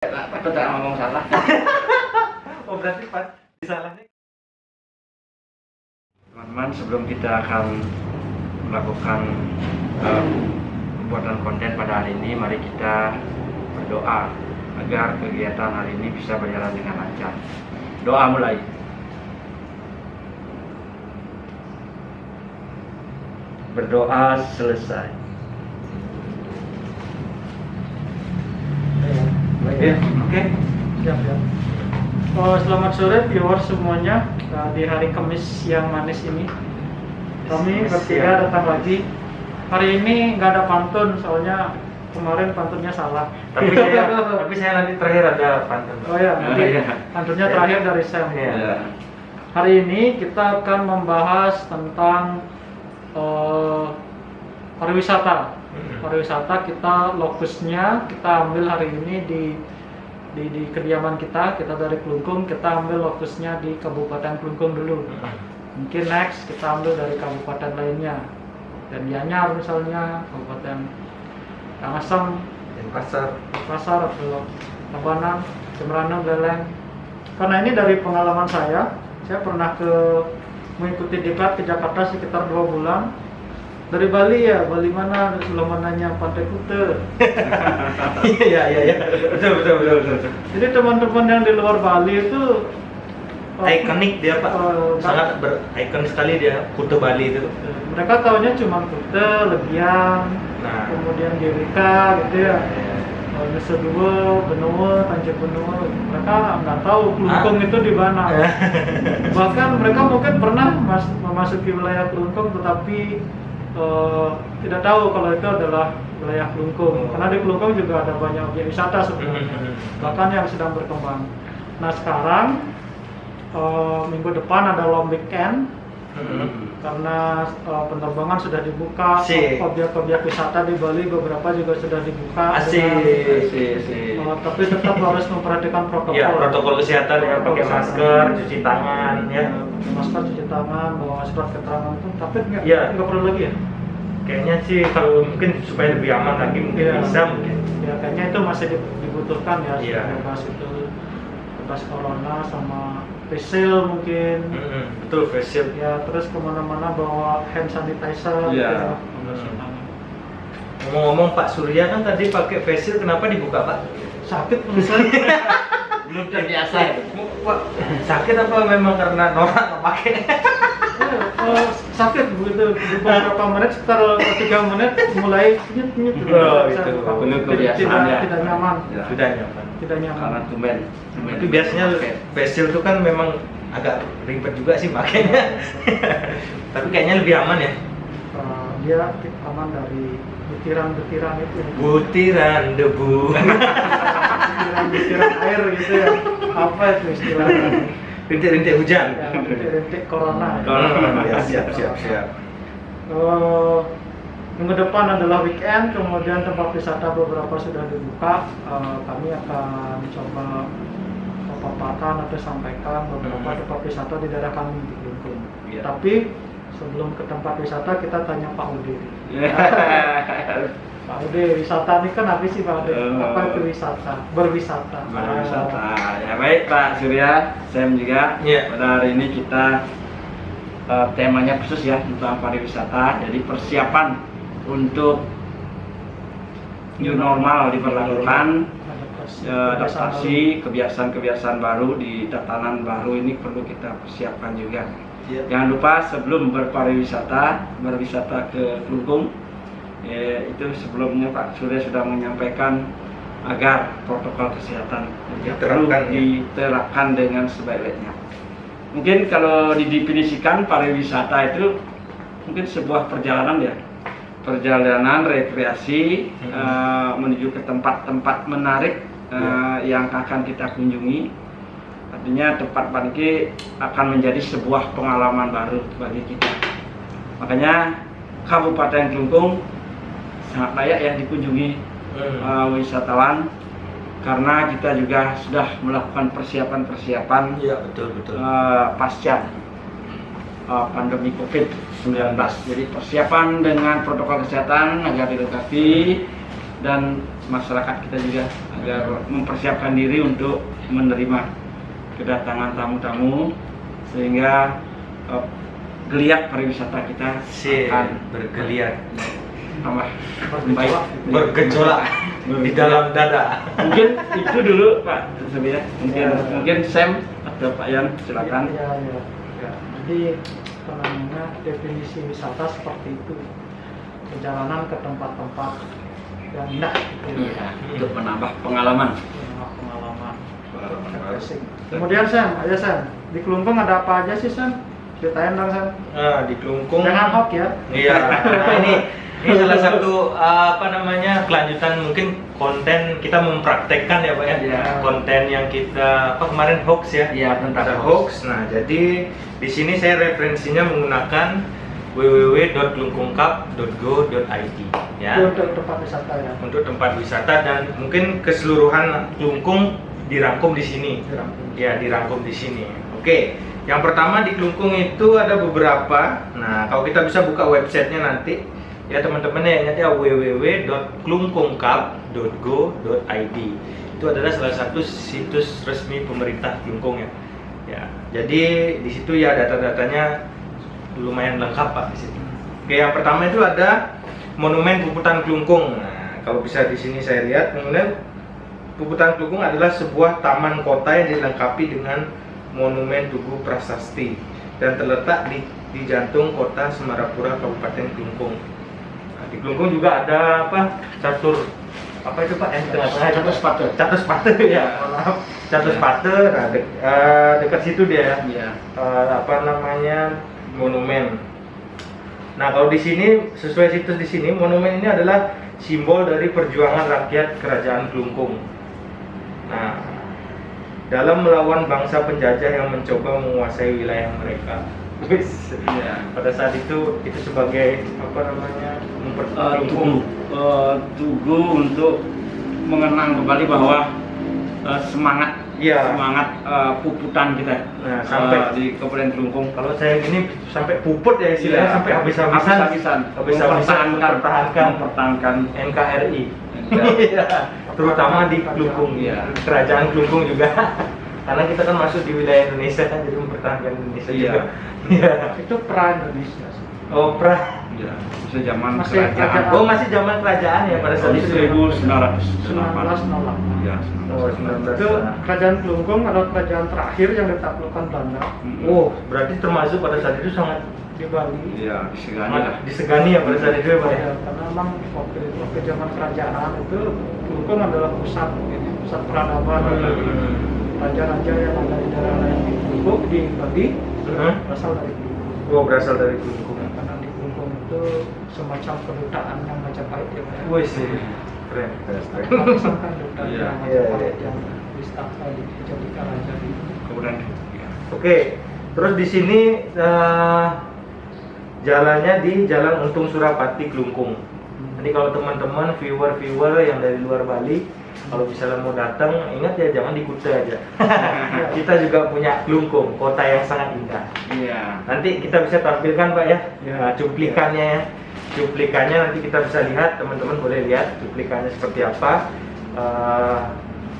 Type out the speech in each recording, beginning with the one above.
Takut tak ngomong salah. Oh berarti pas salah nih. Teman-teman, sebelum kita akan melakukan pembuatan konten pada hari ini, mari kita berdoa agar kegiatan hari ini bisa berjalan dengan lancar. Doa mulai. Berdoa selesai. Ya, oke. Siap. Selamat sore viewers semuanya. Di hari Kamis yang manis ini kami bertiga datang lagi. Hari ini nggak ada pantun, soalnya kemarin pantunnya salah. Tapi saya nanti terakhir ada pantun. Oh ya, nanti pantunnya terakhir dari Sam. Iya. Hari ini kita akan membahas tentang pariwisata. Pariwisata, kita lokusnya kita ambil hari ini di kediaman kita dari Klungkung. Kita ambil lokusnya di Kabupaten Klungkung dulu. Mungkin next kita ambil dari kabupaten lainnya, dan Gianyar misalnya, Kabupaten Karangasem, Pasar atau Tabanan, Semarang, Beleng. Karena ini dari pengalaman saya pernah mengikuti diklat ke Jakarta sekitar 2 bulan. Dari Bali ya, Bali mana? Sebelum mananya Pantai Kute. Iya. Betul. Jadi teman-teman yang di luar Bali itu Ikonik dia Pak. Sangat berikon sekali dia, Kute Bali itu. Mereka tahunya cuma Kute, Legian, Nah. kemudian Gewika gitu ya. Nusa Dua, Benua, Tanjung Benua. Mereka nggak tahu Klungkung itu di mana. Bahkan mereka mungkin pernah memasuki wilayah Klungkung, tetapi tidak tahu kalau itu adalah wilayah Klungkung. Karena di Klungkung juga ada banyak objek wisata sebenarnya, bahkan yang sedang berkembang. Nah sekarang minggu depan ada long weekend. Karena penerbangan sudah dibuka, objek-objek wisata di Bali beberapa juga sudah dibuka. Tapi tetap harus memperhatikan protokol. Ya, protokol kesehatan ya, pakai masker, cuci tangan ya. Masker, cuci tangan, bawa surat keterangan itu. Tapi Ya. nggak perlu lagi ya? Kayaknya sih kalau mungkin supaya lebih aman lagi mungkin Ya. bisa mungkin. Ya kayaknya itu masih dibutuhkan ya. Iya. Bebas itu, bebas corona sama face shield mungkin. Betul, face shield. Ya terus kemana-mana bawa hand sanitizer. Iya. Ngomong-ngomong Pak Surya kan tadi pakai face shield, kenapa dibuka Pak? Sakit perusahaan. Belum terbiasa. Pak, sakit apa memang karena norak nggak pakai? Sakit begitu, beberapa menit, sekitar 3 menit mulai nyut. Oh, itu. Penuh kebiasaan ya. Tidak nyaman. Ya. Sudah nyaman. Tidak nyaman. Karena tumben. Tapi biasanya face shield itu kan memang agak ribet juga sih makanya. Tapi kayaknya lebih aman ya. Dia aman dari butiran-butiran itu. Butiran debu. Butiran air gitu ya. Apa itu istilahnya? Rintik-rintik hujan. Ya, rintik corona. Ya, siap. Minggu depan adalah weekend, kemudian tempat wisata beberapa sudah dibuka. Kami akan coba paparkan atau sampaikan beberapa tempat wisata di daerah kami di Klungkung. Iya. Tapi sebelum ke tempat wisata kita tanya Pak Ude. Pak Ude, wisata ini kan apa sih Pak Ude? Apa itu wisata? Berwisata. Berwisata. Ya baik Pak Surya, Sam juga. Iya. Pada hari ini kita temanya khusus ya tentang pariwisata. Jadi persiapan untuk new normal diberlakukan, adaptasi kebiasaan-kebiasaan baru di tatanan baru ini perlu kita persiapkan juga. Iya. Jangan lupa sebelum berwisata ke Klungkung, itu sebelumnya Pak Surya sudah menyampaikan agar protokol kesehatan perlu diterapkan dengan sebaik-baiknya. Mungkin kalau didefinisikan pariwisata itu mungkin sebuah perjalanan rekreasi menuju ke tempat-tempat menarik yang akan kita kunjungi. Artinya tempat ini akan menjadi sebuah pengalaman baru bagi kita. Makanya Kabupaten Klungkung sangat layak yang dikunjungi wisatawan, karena kita juga sudah melakukan persiapan Iya, betul. pasca pandemi COVID-19. Jadi persiapan dengan protokol kesehatan agar dilengkapi dan masyarakat kita juga biar mempersiapkan diri untuk menerima kedatangan tamu-tamu sehingga geliat pariwisata kita akan bergeliat, tambah baik, bergejolak di dalam dada. Mungkin itu dulu Pak Sebi ya. Mungkin Sam atau Pak Yan silakan. Ya. Jadi apa namanya, definisi wisata seperti itu, perjalanan ke tempat-tempat yang indah gitu. Iya, untuk menambah pengalaman. Pengalaman. Baru. Kemudian Sam, ayo Sam, di Kelungkung ada apa aja sih Sam? Ceritain dong Sam. Di Kelungkung. Jangan hoax ya. Iya. Nah, ini salah satu kelanjutan mungkin konten kita mempraktekkan ya Pak ya. Iya. Konten yang kita kemarin hoax ya. Iya, tentang Ada hoax. Nah, jadi di sini saya referensinya menggunakan www.kelungkungcup.go.id ya. Itu untuk tempat wisata ya. Untuk tempat wisata dan mungkin keseluruhan Kelungkung dirangkum di sini. Ya, dirangkum di sini. Oke. Yang pertama di Kelungkung itu ada beberapa. Nah, kalau kita bisa buka websitenya nanti ya teman-teman ya, ingat ya www.kelungkungcup.go.id. Itu adalah salah satu situs resmi pemerintah Kelungkung ya. Ya, jadi di situ ya data-datanya lumayan lengkap Pak di situ. Oke, yang pertama itu ada Monumen Puputan Kelungkung. Nah, kalau bisa di sini saya lihat, Monumen Puputan Kelungkung adalah sebuah taman kota yang dilengkapi dengan monumen tugu prasasti dan terletak di jantung kota Semarapura, Kabupaten Kelungkung. Nah, di Kelungkung juga ada catur itu Pak yang di tengah-tengah itu catur sepatu ya. Maaf, catur sepatu. Nah, dekat situ dia Iya. Monumen. Nah, kalau di sini sesuai situs di sini, monumen ini adalah simbol dari perjuangan rakyat Kerajaan Kelungkung. Nah, dalam melawan bangsa penjajah yang mencoba menguasai wilayah mereka. Iya. Pada saat itu sebagai tugu untuk mengenang kembali bahwa semangat puputan kita sampai di Kabupaten Kelungkung. Kalau saya ini sampai puput ya istilahnya, sampai habis-habisan mempertahankan NKRI. Terutama di Kelungkung, Kerajaan Kelungkung juga. Karena kita kan masuk di wilayah Indonesia kan, jadi mempertahankan Indonesia juga. Itu pra Indonesia. Oh, pra. Ya, bisa zaman Masih kerajaan. kerajaan. Oh, masih zaman kerajaan ya pada saat itu. 1908. Ya, Oh, 1908. Itu Kerajaan Kelungkung adalah kerajaan terakhir yang ditaklukkan Belanda Oh, berarti termasuk pada saat itu sangat di Bali. Iya, disegani lah. disegani ya pada saat itu ya Pak ya. Ya, karena memang waktu zaman kerajaan itu Kelungkung adalah pusat peradaban. Raja-raja yang ada di daerah yang di Kelungkung, di Bali berasal dari Kelungkung. Oh, berasal dari Kelungkung. Karena di Kelungkung itu semacam kedutaan yang Majapahit ya Pak ya. Wih sih, keren. Sampai kedutaan Iya. yang Majapahit yang dijadikan raja di Kemudian Oke, terus di sini jalannya di Jalan Untung Surapati Kelungkung. Jadi kalau teman-teman viewer yang dari luar Bali, kalau misalnya mau datang, ingat ya jangan di Kuta aja. Kita juga punya Kelungkung, kota yang sangat indah. Iya. Nanti kita bisa tampilkan Pak ya, Ya. cuplikannya ya. Cuplikannya nanti kita bisa lihat, teman-teman boleh lihat cuplikannya seperti apa.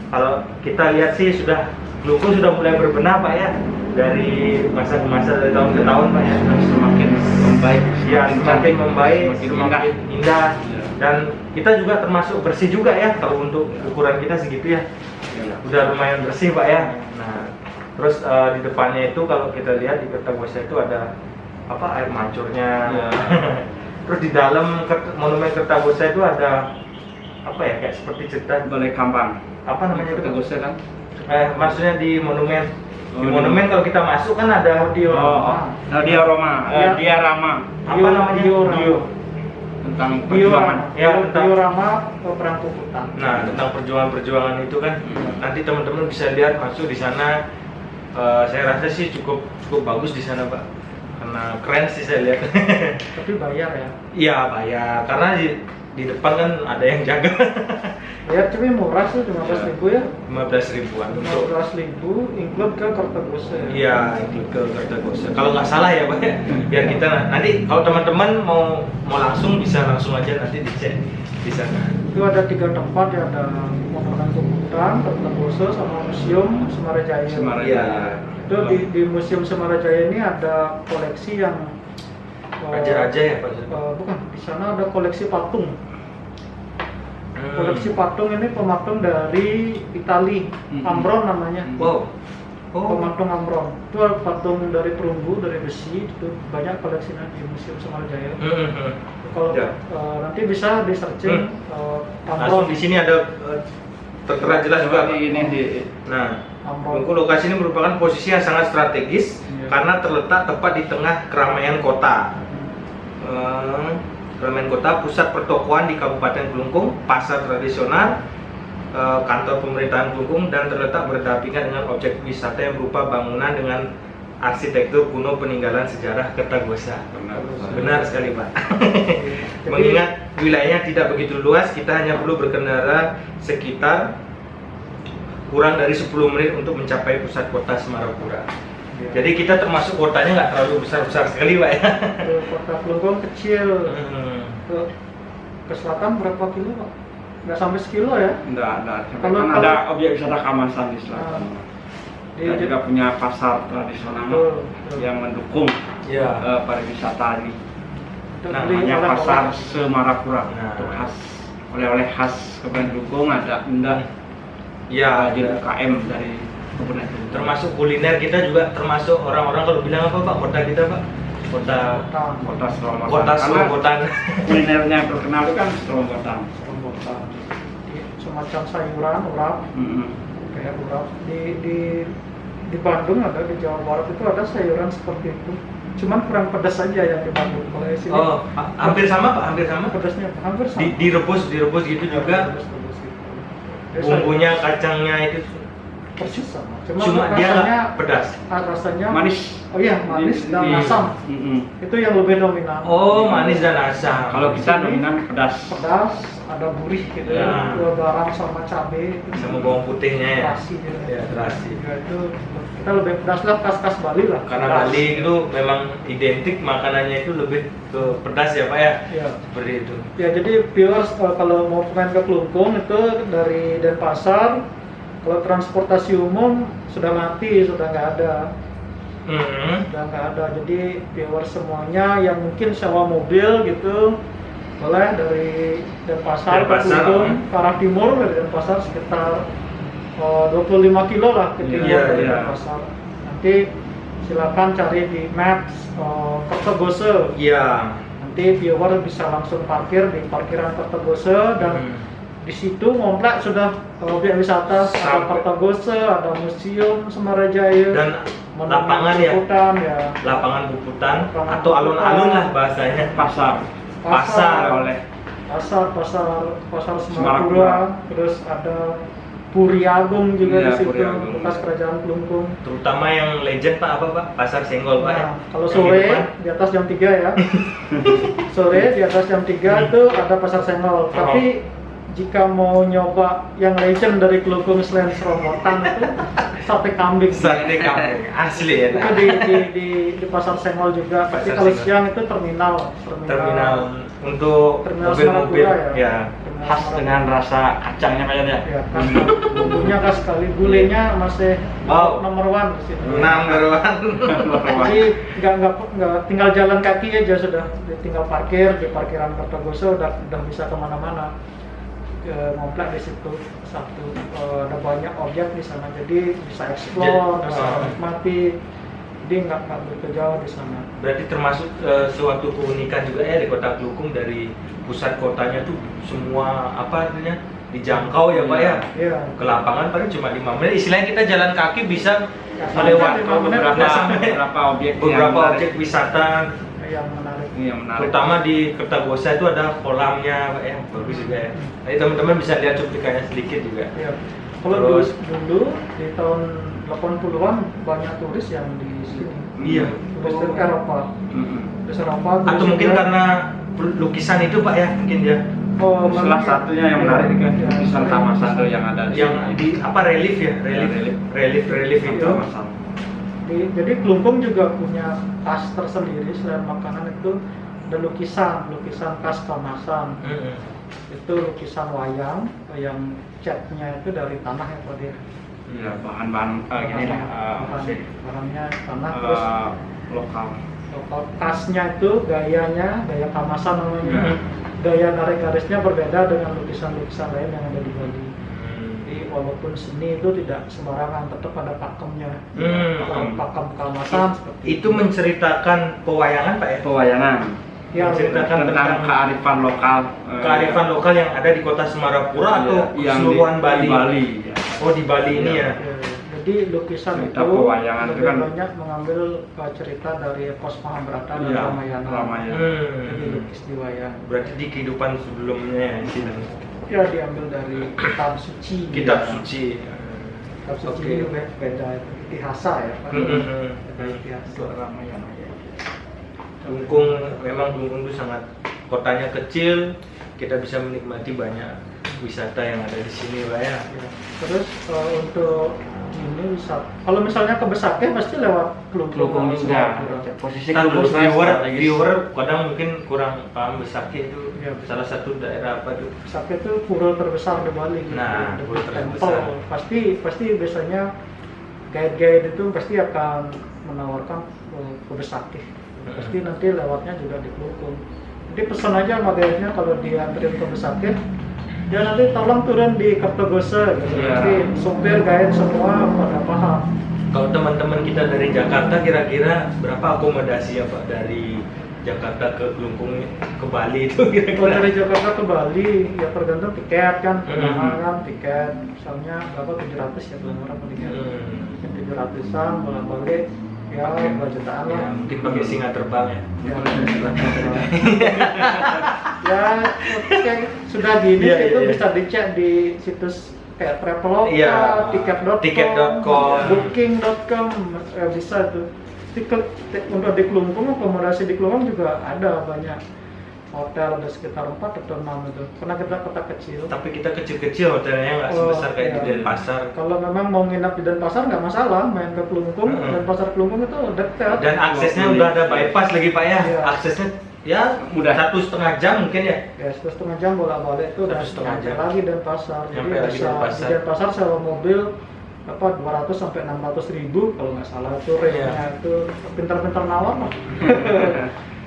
Kalau kita lihat sih Kelungkung sudah mulai berbenah Pak ya, dari masa ke masa, dari tahun ke tahun Pak ya. Semakin membaik. Ya, semakin membaik, semakin semakin indah. Ya. Dan kita juga termasuk bersih juga ya, kalau untuk ukuran kita segitu ya. Ya. Udah lumayan bersih Pak ya. Nah, terus di depannya itu kalau kita lihat di Kertagosa itu ada air mancurnya. Ya. Terus di dalam Monumen Kertagosa itu ada kayak seperti cerita Balai Kambang. apa namanya itu? Kertagosa kan? Maksudnya di monumen. Oh, Di monumen kalau kita masuk kan ada Diorama. apa namanya? Tentang perjuangan. diorama perang puputan. Nah, tentang perjuangan itu kan nanti teman-teman bisa lihat masuk di sana. Saya rasa sih cukup bagus di sana Pak, karena keren sih saya lihat. Tapi bayar ya. Iya bayar, karena di depan kan ada yang jaga. Bayar cuma murah sih, 15.000 ya. 15 ribuan untuk 15.000 include ke Kertagosa. iya include ke Kertagosa. Kalau nggak salah ya Pak ya. Biar kita nanti kalau teman-teman mau langsung bisa langsung aja nanti dicek di sana. Itu ada 3 tempat ya, ada monumen Hutan, Kertoboso, sama Museum Semarajaya. Semarajaya. Itu di Museum Semarajaya ini ada koleksi yang Raja-raja ya Pak? bukan, di sana ada koleksi patung. Koleksi patung ini pematung dari Itali, Ambron namanya. Wow. Pematung Ambron. Itu ada patung dari perunggu, dari besi. Itu banyak koleksinya di Museum Semarajaya. Kalau Ya. nanti bisa di searching Langsung Ambron. di sini ada tertera jelas juga Pak. Ini di Nah, Ambron. Klungkung lokasi ini merupakan posisi yang sangat strategis karena terletak tepat di tengah keramaian kota. Keramaian kota, pusat pertokoan di Kabupaten Klungkung, pasar tradisional, kantor pemerintahan Klungkung, dan terletak berdampingan dengan objek wisata yang berupa bangunan dengan arsitektur kuno peninggalan sejarah Kertagosa. Benar sekali Pak. Mengingat wilayahnya tidak begitu luas, kita hanya perlu berkendara sekitar kurang dari 10 menit untuk mencapai pusat kota Semarapura. Jadi kita termasuk kotanya nggak terlalu besar-besar sekali Pak ya. Kota Klungkung kecil. Ke selatan berapa kilo Pak? Nggak sampai sekilo ya? enggak ada. Kalau- Kan ada objek wisata Kamasan di selatan. Kita juga punya pasar tradisional Betul. yang mendukung Ya. pariwisata ini. Untuk Nah, beli Namanya oleh-oleh. pasar Semarapura. Nah. Untuk khas oleh-oleh khas Kabupaten Klungkung ada enggak Ya, di UKM dari Kabupaten Klungkung. termasuk kuliner kita juga termasuk orang-orang kalau bilang apa Pak, kota kita Pak? Kota Kota Serombotan. Kota Karena Serombotan. kulinernya yang terkenal itu kan Serombotan. Serombotan. Semacam sayuran, urap, kayak urap. Di Bandung ada, di Jawa Barat itu ada sayuran seperti itu. Cuman kurang pedas saja yang di Bandung. Kalau di sini Oh, hampir sama Pak, hampir sama. pedasnya hampir sama. Direbus gitu juga. Pedas-pedas gitu. Dia Bumbunya, kacangnya itu persis sama. cuma dia rasanya nggak pedas. rasanya Manis. Oh iya, manis dan Iya. asam. Itu yang lebih dominan. Oh, manis dan asam. Kalau kita dominan pedas. Pedas, ada gurih gitu Ya. ya. Garam sama cabai itu sama bawang putihnya ya. terasi gitu. Ya, terasi. Ya, itu kita lebih pedas lah, khas-khas Bali lah. Karena Pedas. Bali itu memang identik makanannya itu lebih ke pedas ya Pak ya. Ya. Seperti itu. Ya, jadi viewers kalau mau main ke Klungkung itu dari Denpasar, kalau transportasi umum sudah mati, sudah nggak ada. Sudah nggak ada. Jadi viewers semuanya yang mungkin sewa mobil gitu boleh dari Denpasar ke Denpasar, Klungkung ke arah timur, dari Denpasar sekitar 25 kilo lah ke timur Iya, dari iya. Denpasar. Nanti silakan cari di Maps Kertoboso. Iya. Nanti viewer bisa langsung parkir di parkiran Kertoboso dan di situ komplek sudah objek wisata, ada Sampai- Kertoboso, ada Museum Semarajaya Dan Monumen lapangan ya. Puputan, ya. Lapangan puputan Lapangan atau alun-alun puputan. lah bahasanya. Pasar. Pasar. Oleh pasar Semarapura. Semarapura, terus ada Puri Agung juga Iya, di situ, Puri Agung. bekas kerajaan Klungkung. Terutama yang legend Pak apa Pak? Pasar Senggol Pak ya. Nah, kalau Yang sore di depan. di atas jam 3 ya. Sore di atas jam 3 itu ada pasar Senggol. Tapi jika mau nyoba yang legend dari Klungkung selain Serombotan itu sate kambing. Sate kambing asli ya. Itu di pasar Senggol juga. Tapi Pasar kalau Senggol. siang itu terminal untuk Terminal mobil-mobil Semarapura ya. Terminal khas Semarapura. dengan rasa kacangnya kayaknya. Ya, khas. Bumbunya khas sekali. Gulenya masih Wow. nomor one di sini. Number one. Jadi nggak tinggal jalan kaki aja sudah, tinggal parkir di parkiran Kertoboso udah bisa kemana-mana. Ngomplek di situ satu, ada banyak objek di sana, jadi bisa explore, bisa nikmati. Jadi nggak begitu jauh di sana. Berarti termasuk suatu keunikan juga ya di Kota Klungkung, dari pusat kotanya tuh semua apa artinya dijangkau ya Pak ya. Iya. Ke lapangan paling cuma 5 menit. Istilahnya kita jalan kaki bisa Sampai melewati 5 menit beberapa objek beberapa yang objek wisata. Yang menarik. Yang menarik. Terutama di Kertabosa itu ada kolamnya Pak ya, bagus juga ya. Nanti teman-teman bisa lihat cuplikannya sedikit juga. Iya. Kalau Terus- dulu di tahun 80-an banyak turis yang di sini. Iya. Turis dari Eropa. Turis Eropa. Atau turis mungkin juga- karena lukisan itu Pak ya, mungkin ya. Oh, Salah memang satunya yang menarik kan ya, lukisan ya. Tamasando yang ada Yang di apa relief ya, relief itu. Jadi Klungkung juga punya khas tersendiri selain makanan itu. ada lukisan khas Kamasan. Itu lukisan wayang yang catnya itu dari tanah ya Pak dia. Ya, bahan-bahan gini lah, bahannya tanah, terus lokal. khasnya itu gaya Kamasan namanya. Gaya garis-garisnya berbeda dengan lukisan-lukisan lain yang ada di Bali. Jadi walaupun seni itu tidak sembarangan, tetap ada pakemnya. Pakem Kamasan seperti Itu menceritakan pewayangan Pak ya? Pewayangan. ya, Menceritakan Tentang kearifan lokal. kearifan lokal yang ada di kota Semarapura atau yang keseluruhan di Bali? Bali. Ya. Oh di Bali ini Iya. ya. Jadi lukisan Cerita itu pewayangan itu lebih kan- banyak mengambil cerita dari epos Mahabharata dan Iya, Ramayana. Ramayana. Jadi lukis di wayang. Berarti di kehidupan sebelumnya ya, di sini. Ya diambil dari kitab suci. Kitab Ya. suci. Kitab suci Oke. itu beda itu itihasa ya. Pak. Itihasa Ramayana. Kelungkung memang Kelungkung itu sangat kotanya kecil, kita bisa menikmati banyak wisata yang ada di sini Pak ya. Ya. Terus untuk ini bisa kalau misalnya ke Besakeh pasti lewat Kelungkung juga. Posisi Kan Kelungkung viewer kadang mungkin kurang paham Besakeh itu Ya. salah satu daerah apa tuh? Besakeh itu pura terbesar di Bali. Gitu. Nah, Dekat pura tempel. terbesar. Pasti biasanya guide-guide itu pasti akan menawarkan ke Besakeh. Pasti nanti lewatnya juga di Kelungkung. Jadi pesan aja sama guide-nya kalau dianterin ke Besakeh, ya nanti tolong turun di Kertogose gitu. Iya. Nanti sopir guide semua pada paham. Kalau teman-teman kita dari Jakarta kira-kira berapa akomodasi ya Pak dari Jakarta ke Kelungkung ke Bali itu Kalau kira-kira? dari Jakarta ke Bali ya tergantung tiket kan, Hmm. tiket misalnya berapa 700 ya belum orang tiket. Hmm. 700-an bolak-balik ya 2 jutaan Ya, lah. mungkin pakai singa terbang ya. Ya, ya kayak sudah gini Iya, itu iya, iya. bisa dicek di situs kayak Traveloka, Iya, tiket.com, tiket.com. booking.com ya bisa tuh. Untuk di Kelungkung, akomodasi di Kelungkung juga ada banyak hotel, ada sekitar 4 atau 6 itu. Karena kita kota kecil. Tapi kita kecil-kecil hotelnya nggak sebesar kayak di iya. Denpasar. Kalau memang mau nginap di Denpasar nggak masalah, main ke Kelungkung. Denpasar Kelungkung itu dekat. Dan aksesnya udah ada bypass lagi Pak ya. Iya. Aksesnya ya Mudah. 1,5 jam mungkin ya. Ya, 1,5 jam bolak-balik itu udah 1,5 jam. nyampe lagi Denpasar. Jadi Nyampe lagi bisa Denpasar. di Denpasar sewa mobil 200 sampai 600 ribu kalau nggak salah itu rate-nya Iya. itu pintar-pintar nawar lah.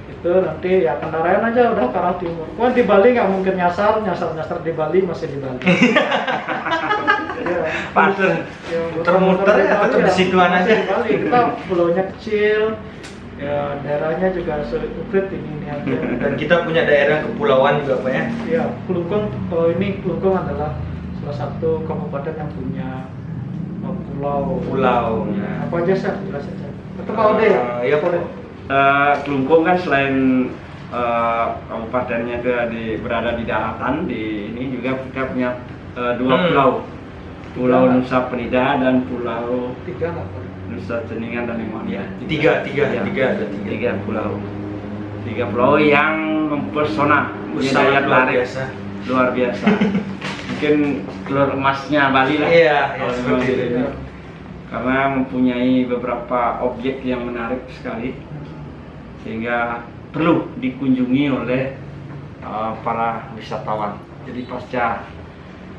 Itu nanti ya kendaraan aja udah ke arah timur. Wah di Bali nggak mungkin nyasar di Bali masih di Bali. Ya, Pasir. ya, Muter-muter ya, tetap di situan masih aja. di Bali. Kita pulaunya kecil, ya daerahnya juga sulit ini aja. Dan kita punya daerah kepulauan juga Pak ya. Ya, Kelungkung Kelungkung adalah salah satu kabupaten yang punya pulau. Ya. Apa aja sih? Jelasin saya. Itu Pak Ode. Iya Pak. Kelungkung kan selain kabupatennya itu berada di daratan, di ini juga kita punya 2 pulau. Pulau Nusa Penida dan Pulau 3 nggak Pak? Nusa Ceningan dan Limonia. Tiga Ya, ada tiga. 3 pulau. 3 pulau yang mempesona, punya Sangat daya luar tarik biasa. luar biasa. Mungkin telur emasnya Bali lah. Iya, Kalau seperti memang itu. gitu. Karena mempunyai beberapa objek yang menarik sekali, sehingga perlu dikunjungi oleh para wisatawan. Jadi pasca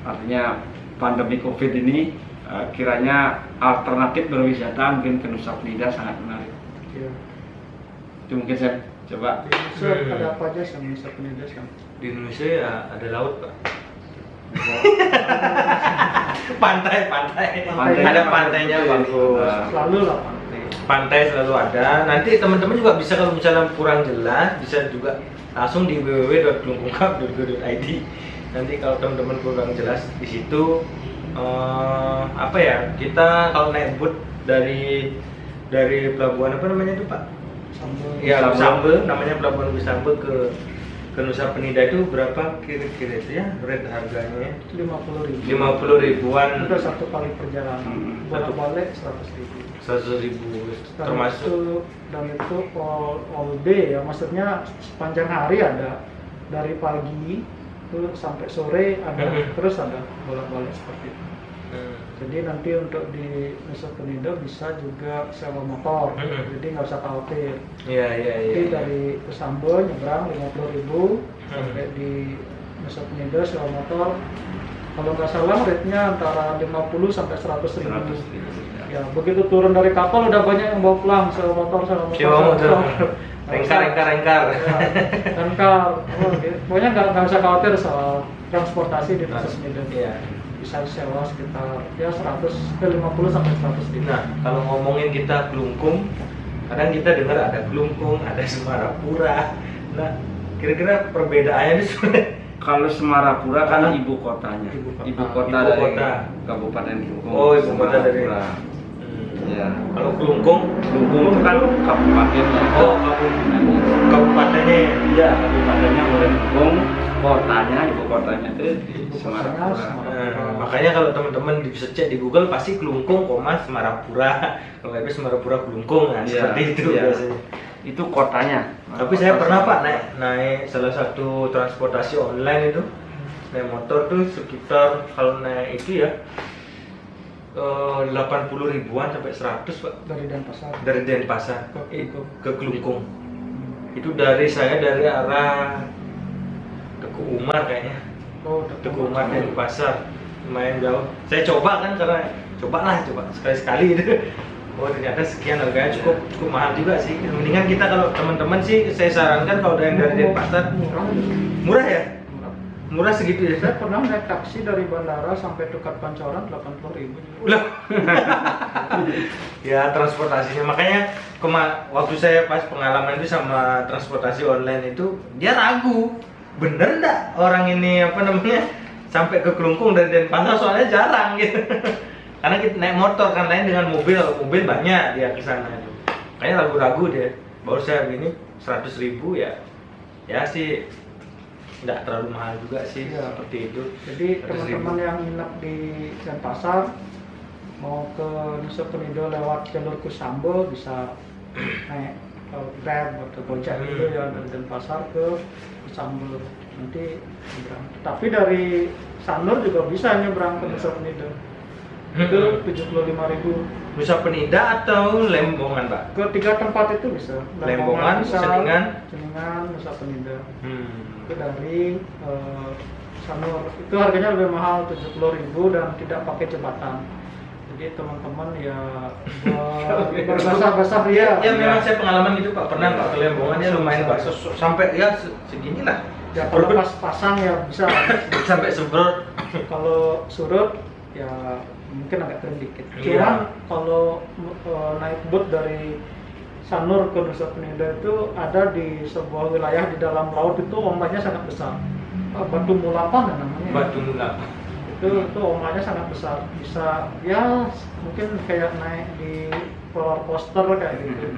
artinya pandemi COVID ini, kiranya alternatif berwisata mungkin ke Nusa Penida sangat menarik. Iya. Itu mungkin saya coba. Di Indonesia ada apa aja yang bisa penelitian kan? Di Indonesia ya ada laut Pak. Pantai. Ada pantainya bagus. Selalu lah pantai. Pantai selalu ada. Nanti teman-teman juga bisa kalau misalnya kurang jelas bisa juga langsung di www.kelungkungcup.go.id. Nanti kalau teman-teman kurang jelas di situ apa ya? Kita kalau naik boat dari pelabuhan apa namanya itu Pak? Sambal. Ya, Sambal. namanya pelabuhan Sambal ke Nusa Penida itu berapa kira-kira itu ya rate harganya? 50.000. 50 ribuan, Itu 1 kali perjalanan. Bolak-balik 100.000. 100 ribu Dan termasuk. itu all day ya, maksudnya sepanjang hari ada dari pagi itu sampai sore ada, terus ada bolak-balik seperti itu. Jadi nanti untuk di Nusa Penida bisa juga sewa motor, jadi nggak usah khawatir. Iya. Jadi dari Kesambo nyebrang 50.000 sampai di Nusa Penida sewa motor. Kalau nggak salah rate-nya antara 50 sampai 100.000. Ya begitu turun dari kapal udah banyak yang bawa pulang sewa motor. Rengkar. Ya, rengkar. Pokoknya nggak usah khawatir soal transportasi di Nusa Penida. Iya. Bisa sewa sekitar ya 50 sampai 100.000. Nah, kalau ngomongin kita Kelungkung, kadang kita dengar ada Kelungkung, ada Semarapura. Nah, kira-kira perbedaannya itu Kalau Semarapura kan ibu kotanya. Ibu kota dari Kabupaten Kelungkung. Oh, ibu kota dari. Semarapura. Ya. Kalau Kelungkung Kelungkung itu kan kabupatennya. Oh, kabupatennya. Iya, kabupatennya Kelungkung, kotanya ibu kotanya itu di Semarapura. Makanya kalau teman-teman bisa cek di Google pasti Kelungkung, Semarapura. Kalau nggak bisa Semarapura Kelungkung, nah seperti itu biasanya. Itu kotanya. Tapi saya pernah Pak naik salah satu transportasi online itu, naik motor tuh sekitar kalau naik itu ya 80.000-an sampai 100 Pak. Dari Denpasar. Dari Denpasar ke Kelungkung. Itu dari arah Teku Umar kayaknya. Oh, Teku Umar Denpasar. Lumayan jauh. Saya coba kan karena coba sekali-sekali gitu. Oh ternyata sekian harganya cukup mahal juga sih. Mendingan kita kalau teman-teman sih saya sarankan kalau dari Denpasar murah ya. Murah segitu ya. Saya pernah naik taksi dari bandara sampai Dekat Pancoran 80.000. Udah. Ya transportasinya makanya waktu saya pas pengalaman itu sama transportasi online itu dia ragu bener nggak orang ini sampai ke Kelungkung dari Denpasar soalnya jarang gitu. Karena kita naik motor kan lain dengan mobil banyak dia ke sana itu. Kayaknya ragu-ragu dia. Baru saya begini 100.000 ya sih nggak terlalu mahal juga sih seperti itu. Jadi teman-teman yang nginep di Denpasar mau ke Nusa Penida lewat jalur Kesambo bisa naik Grab atau Gojek gitu ya dari Denpasar ke Kesambo nanti nyebrang. Tapi dari Sanur juga bisa nyebrang ke Nusa Penida. Itu 75.000. Nusa Penida atau Lembongan Pak? Ketiga tempat itu bisa. Lembongan, Seningan, Nusa Penida. Itu dari Sanur. Itu harganya lebih mahal 70.000 dan tidak pakai jembatan. Jadi teman-teman ya berbasah-basah ya. Ya memang saya pengalaman gitu Pak. Pernah Pak ke Lembongannya lumayan Pak. Sampai ya seginilah. Ya kalau pas pasang ya bisa sampai seberut. Kalau surut ya mungkin agak turun dikit. Iya. Cuman kalau naik boat dari Sanur ke Nusa Penida itu ada di sebuah wilayah di dalam laut itu ombaknya sangat besar. Batu Mulapan namanya. Batu Mulapan. Itu ombaknya sangat besar. Bisa ya mungkin kayak naik di roller coaster kayak gitu.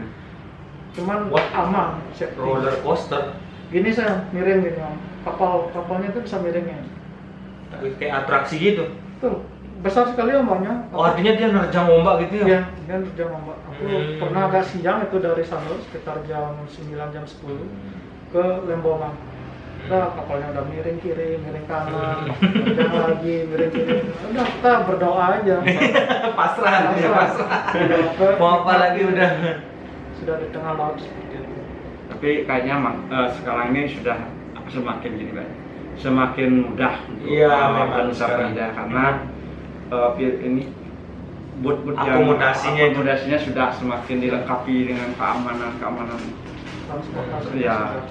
Cuman aman, safety. Roller coaster. Gini saya miring gini, kapalnya itu bisa miringin. Kayak atraksi gitu. Tuh besar sekali ombaknya. Oh artinya dia nerjang ombak gitu ya? Iya, dia nerjang ombak. Aku pernah agak siang itu dari Sanur sekitar jam 9 jam 10 ke Lembongan. Udah kapalnya udah miring kiri, miring kanan, nerjang lagi, miring kiri. Udah kita berdoa aja. Pasrah. Mau apa lagi udah? Sudah di tengah laut seperti itu. Tapi kayaknya sekarang ini sudah semakin gini Pak. Semakin mudah untuk Nusa Penida karena ini boot yang akomodasinya sudah semakin dilengkapi dengan keamanan Transportasi ya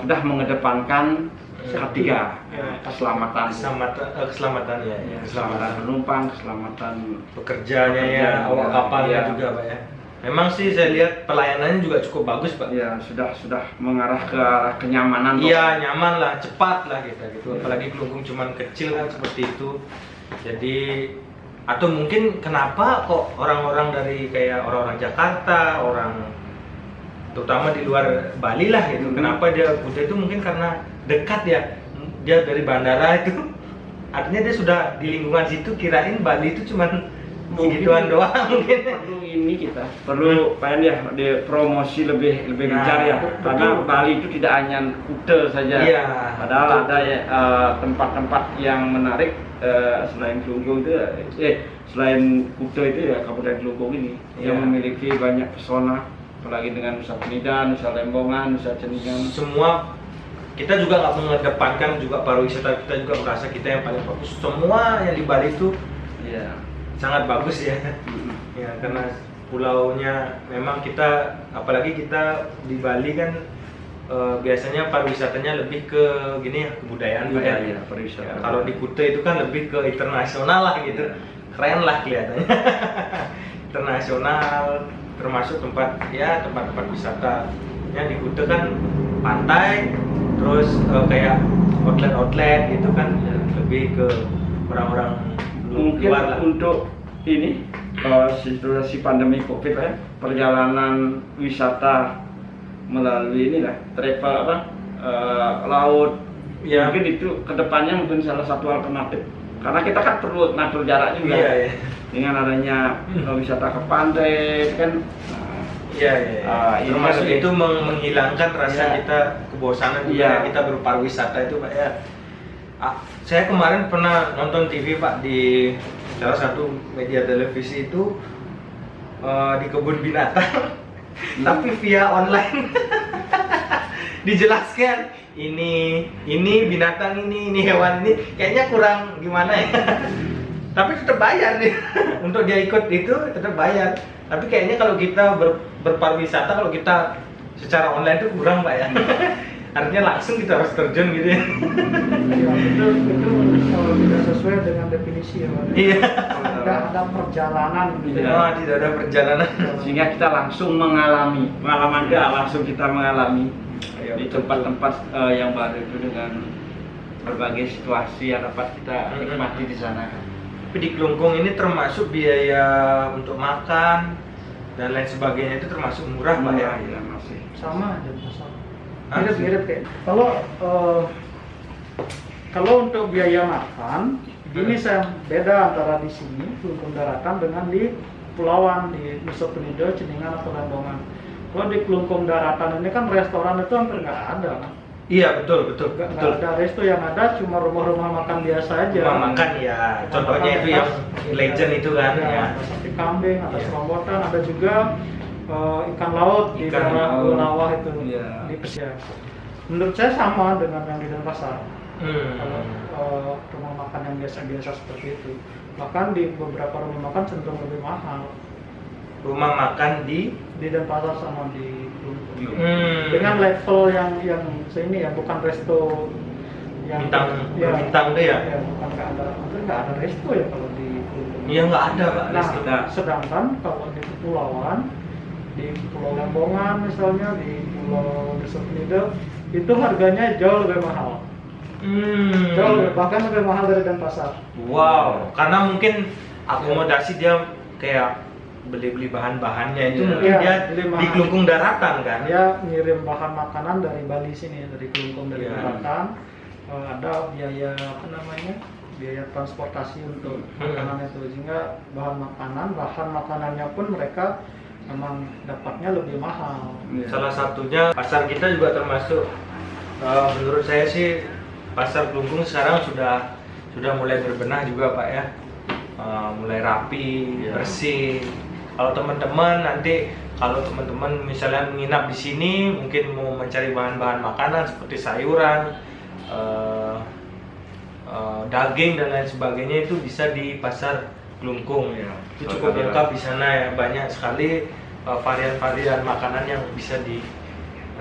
sudah mengedepankan ketiga keselamatan penumpang, keselamatan pekerjanya ya, awak kapalnya juga Pak ya. Memang sih saya lihat pelayanannya juga cukup bagus Pak. Ya sudah mengarah ke arah kenyamanan. Iya nyaman lah, cepat lah gitu. Apalagi Kelungkung cuman kecil kan seperti itu. Jadi atau mungkin kenapa kok orang-orang dari kayak orang-orang Jakarta, orang terutama di luar Bali lah gitu. Kenapa dia Kuta itu mungkin karena dekat ya. Dia dari bandara itu artinya dia sudah di lingkungan situ, kirain Bali itu cuman gituan doang mungkin. Perlu ya di promosi lebih gencar ya. Karena Bali itu tidak hanya Kuta saja. Iya, padahal ada tempat-tempat yang menarik selain Kelungkung itu selain Kuta itu ya Kabupaten Kelungkung ini yang Iya. memiliki banyak pesona, apalagi dengan Nusa Penida, Nusa Lembongan, Nusa Ceningan. Semua kita juga nggak mengedepankan juga pariwisata, kita juga merasa kita yang paling bagus. Semua yang di Bali itu Iya. sangat bagus ya. Ya karena pulaunya memang kita, apalagi kita di Bali kan biasanya pariwisatanya lebih ke gini ya, kebudayaan Pak ya. Budaya, pariwisata. Ya, kalau di Kuta itu kan lebih ke internasional lah gitu. Keren lah kelihatannya. Internasional, termasuk tempat-tempat wisata. Ya di Kuta kan pantai, terus kayak outlet gitu kan, lebih ke orang-orang Mungkin luar lah. untuk ini situasi pandemi Covid ya, perjalanan wisata melalui inilah travel laut, Ya. mungkin itu kedepannya mungkin salah satu alternatif, karena kita kan perlu ngatur jarak juga. Iya, iya. Dengan adanya wisata ke pantai kan. Iya, Ini termasuk kan- itu menghilangkan rasa Iya. kita kebosanan juga Iya. ya, kita berpariwisata itu Pak ya. Saya kemarin pernah nonton TV Pak di salah satu media televisi itu di kebun binatang, tapi via online. Dijelaskan ini binatang ini hewan ini, kayaknya kurang gimana ya. Tapi tetap bayar nih. Untuk dia ikut itu tetap bayar. Tapi kayaknya kalau kita berpariwisata, kalau kita secara online itu kurang Pak ya. Artinya langsung kita harus terjun gitu ya. Ya, itu tidak sesuai dengan definisi ya Pak. Iya. Tidak ada perjalanan gitu ya. Oh, tidak ada perjalanan. Sehingga kita langsung mengalami pengalaman dia, langsung kita mengalami Iya, di betul. tempat-tempat yang baru itu dengan berbagai situasi yang dapat kita nikmati di sana kan. Tapi di Kelungkung ini termasuk biaya untuk makan dan lain sebagainya itu termasuk murah Pak ya. Ya, masih. Sama aja sama. Ah, Mirip-mirip kayak. Kalau untuk biaya makan, ini saya beda antara di sini Kelungkung Daratan dengan di Pulauan di Nusa Penida, Ceningan atau Lembongan. Kalau di Kelungkung Daratan ini kan restoran itu hampir nggak ada kan? Iya, betul. Nggak ada resto, yang ada cuma rumah-rumah makan biasa aja. Cuma makan ya. Contohnya itu yang legend itu kan Ada, ya. ada sapi kambing, ada Iya. serombotan, ada juga ikan laut di Ikan daerah laut. Lawah itu. Iya. Di Pesya. Menurut saya sama dengan yang di Denpasar. Kalau rumah makan yang biasa-biasa seperti itu, bahkan di beberapa rumah makan cenderung lebih mahal Rumah makan di Denpasar sama di Kelungkung. dengan Dengan level yang sini ya, bukan resto yang bintang tuh ya. Ya, bukan nggak ada resto ya kalau di Kelungkung. Iya, nggak ada Pak. Nah, resto. sedangkan kalau di kepulauan, di Pulau Lembongan misalnya, di Pulau Nusa Penida, itu harganya jauh lebih mahal. Bahkan lebih mahal dari Denpasar. Wow, karena mungkin akomodasi dia kayak beli bahan-bahannya itu Iya. mungkin Iya, dia beli di bahan. Kelungkung Daratan kan. Dia ngirim bahan makanan dari Bali sini, dari Kelungkung, dari Iya. Daratan. Ada biaya biaya transportasi untuk makanan itu, sehingga bahan makanannya pun mereka memang dapatnya lebih mahal. Iya. Salah satunya pasar kita juga termasuk menurut saya sih pasar Kelungkung sekarang sudah mulai berbenah juga Pak ya. Mulai rapi, Iya. bersih. Kalau teman-teman misalnya menginap di sini, mungkin mau mencari bahan-bahan makanan seperti sayuran, daging dan lain sebagainya, itu bisa di pasar Kelungkung. Iya. Itu cukup lengkap di sana ya, banyak sekali varian-varian makanan yang bisa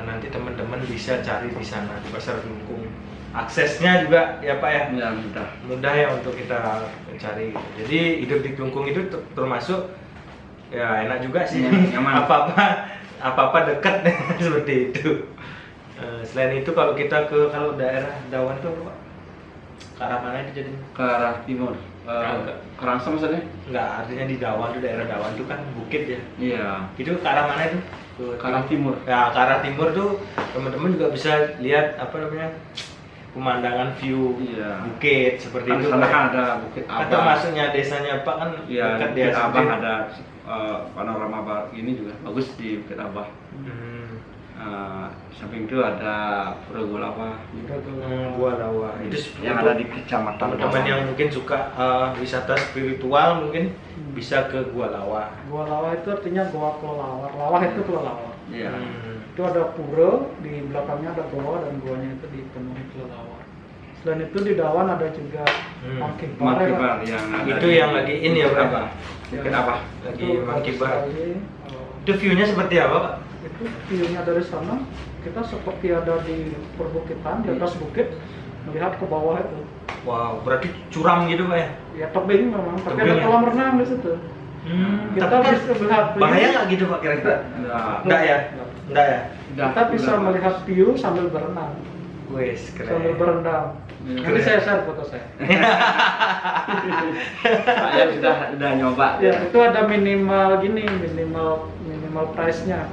nanti teman-teman bisa cari di sana di pasar Kelungkung. Aksesnya juga ya Pak ya, Ya, mudah. mudah ya untuk kita cari. Jadi hidup di Kelungkung itu termasuk ya enak juga sih. Nyaman. apa-apa dekat seperti itu. Selain itu kalau kita kalau daerah Dawan itu apa Pak? Ke arah mana itu jadinya? Ke arah timur. Kerangsang maksudnya? Enggak, artinya di Dawan itu, daerah Dawan itu kan bukit ya. Iya. Itu ke arah mana itu? Ke arah timur. Ya, ke arah timur tuh teman-teman juga bisa lihat pemandangan view Iya. bukit seperti Kan itu. sana Pak. kan ada Bukit Atau Abang. masuknya desanya Pak kan Iya, dekat di Bukit desa Abang sendiri. ada panorama ini juga bagus di Bukit Abah. Hmm. Samping itu ada Pura Gua Lawa Gua Lawa. Itu yang ada di Kecamatan teman-teman yang mungkin suka wisata spiritual mungkin bisa ke Gua Lawa. Gua Lawa itu artinya gua kelelawar. Lawah itu kelelawar. Iya. Itu ada pura, di belakangnya ada goa dan goanya itu dipenuhi kelelawar. Selain itu di Dawan ada juga Monkey Bar. Monkey ya, Pak? Bar yang Itu yang lagi ini ya, Pak? apa? Kenapa? Lagi Itu Monkey bagus Bar. sekali. Itu view-nya seperti apa, Pak? Itu view-nya dari sana kita seperti ada di perbukitan di atas bukit melihat ke bawah itu. Wow, berarti curam gitu, Pak ya? Ya tebing memang, tapi Tebing ada ya? kolam renang di situ. Kita tapi kan bisa melihat view. bahaya nggak gitu, Pak, kira-kira? Enggak ya? Enggak ya? Kita bisa melihat view sambil berenang, Wes, sambil keren. berendam. Nanti saya share foto saya. Saya sudah nyoba. Ya, itu ada minimal gini, minimal price-nya.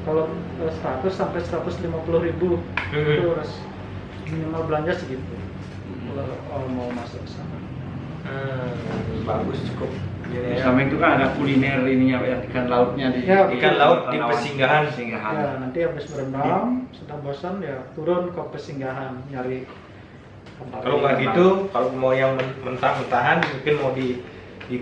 Kalau 100 sampai 150.000 itu harus minimal belanja segitu. Kalau mau masuk ke sana. Bagus cukup. Di samping itu kan ada kuliner ininya ya, ikan lautnya di Ya, Ikan laut di pesinggahan. Ya, nanti habis berendam, sudah bosan ya turun ke pesinggahan nyari tempat. Kalau nggak gitu, kalau mau yang mentah-mentahan mungkin mau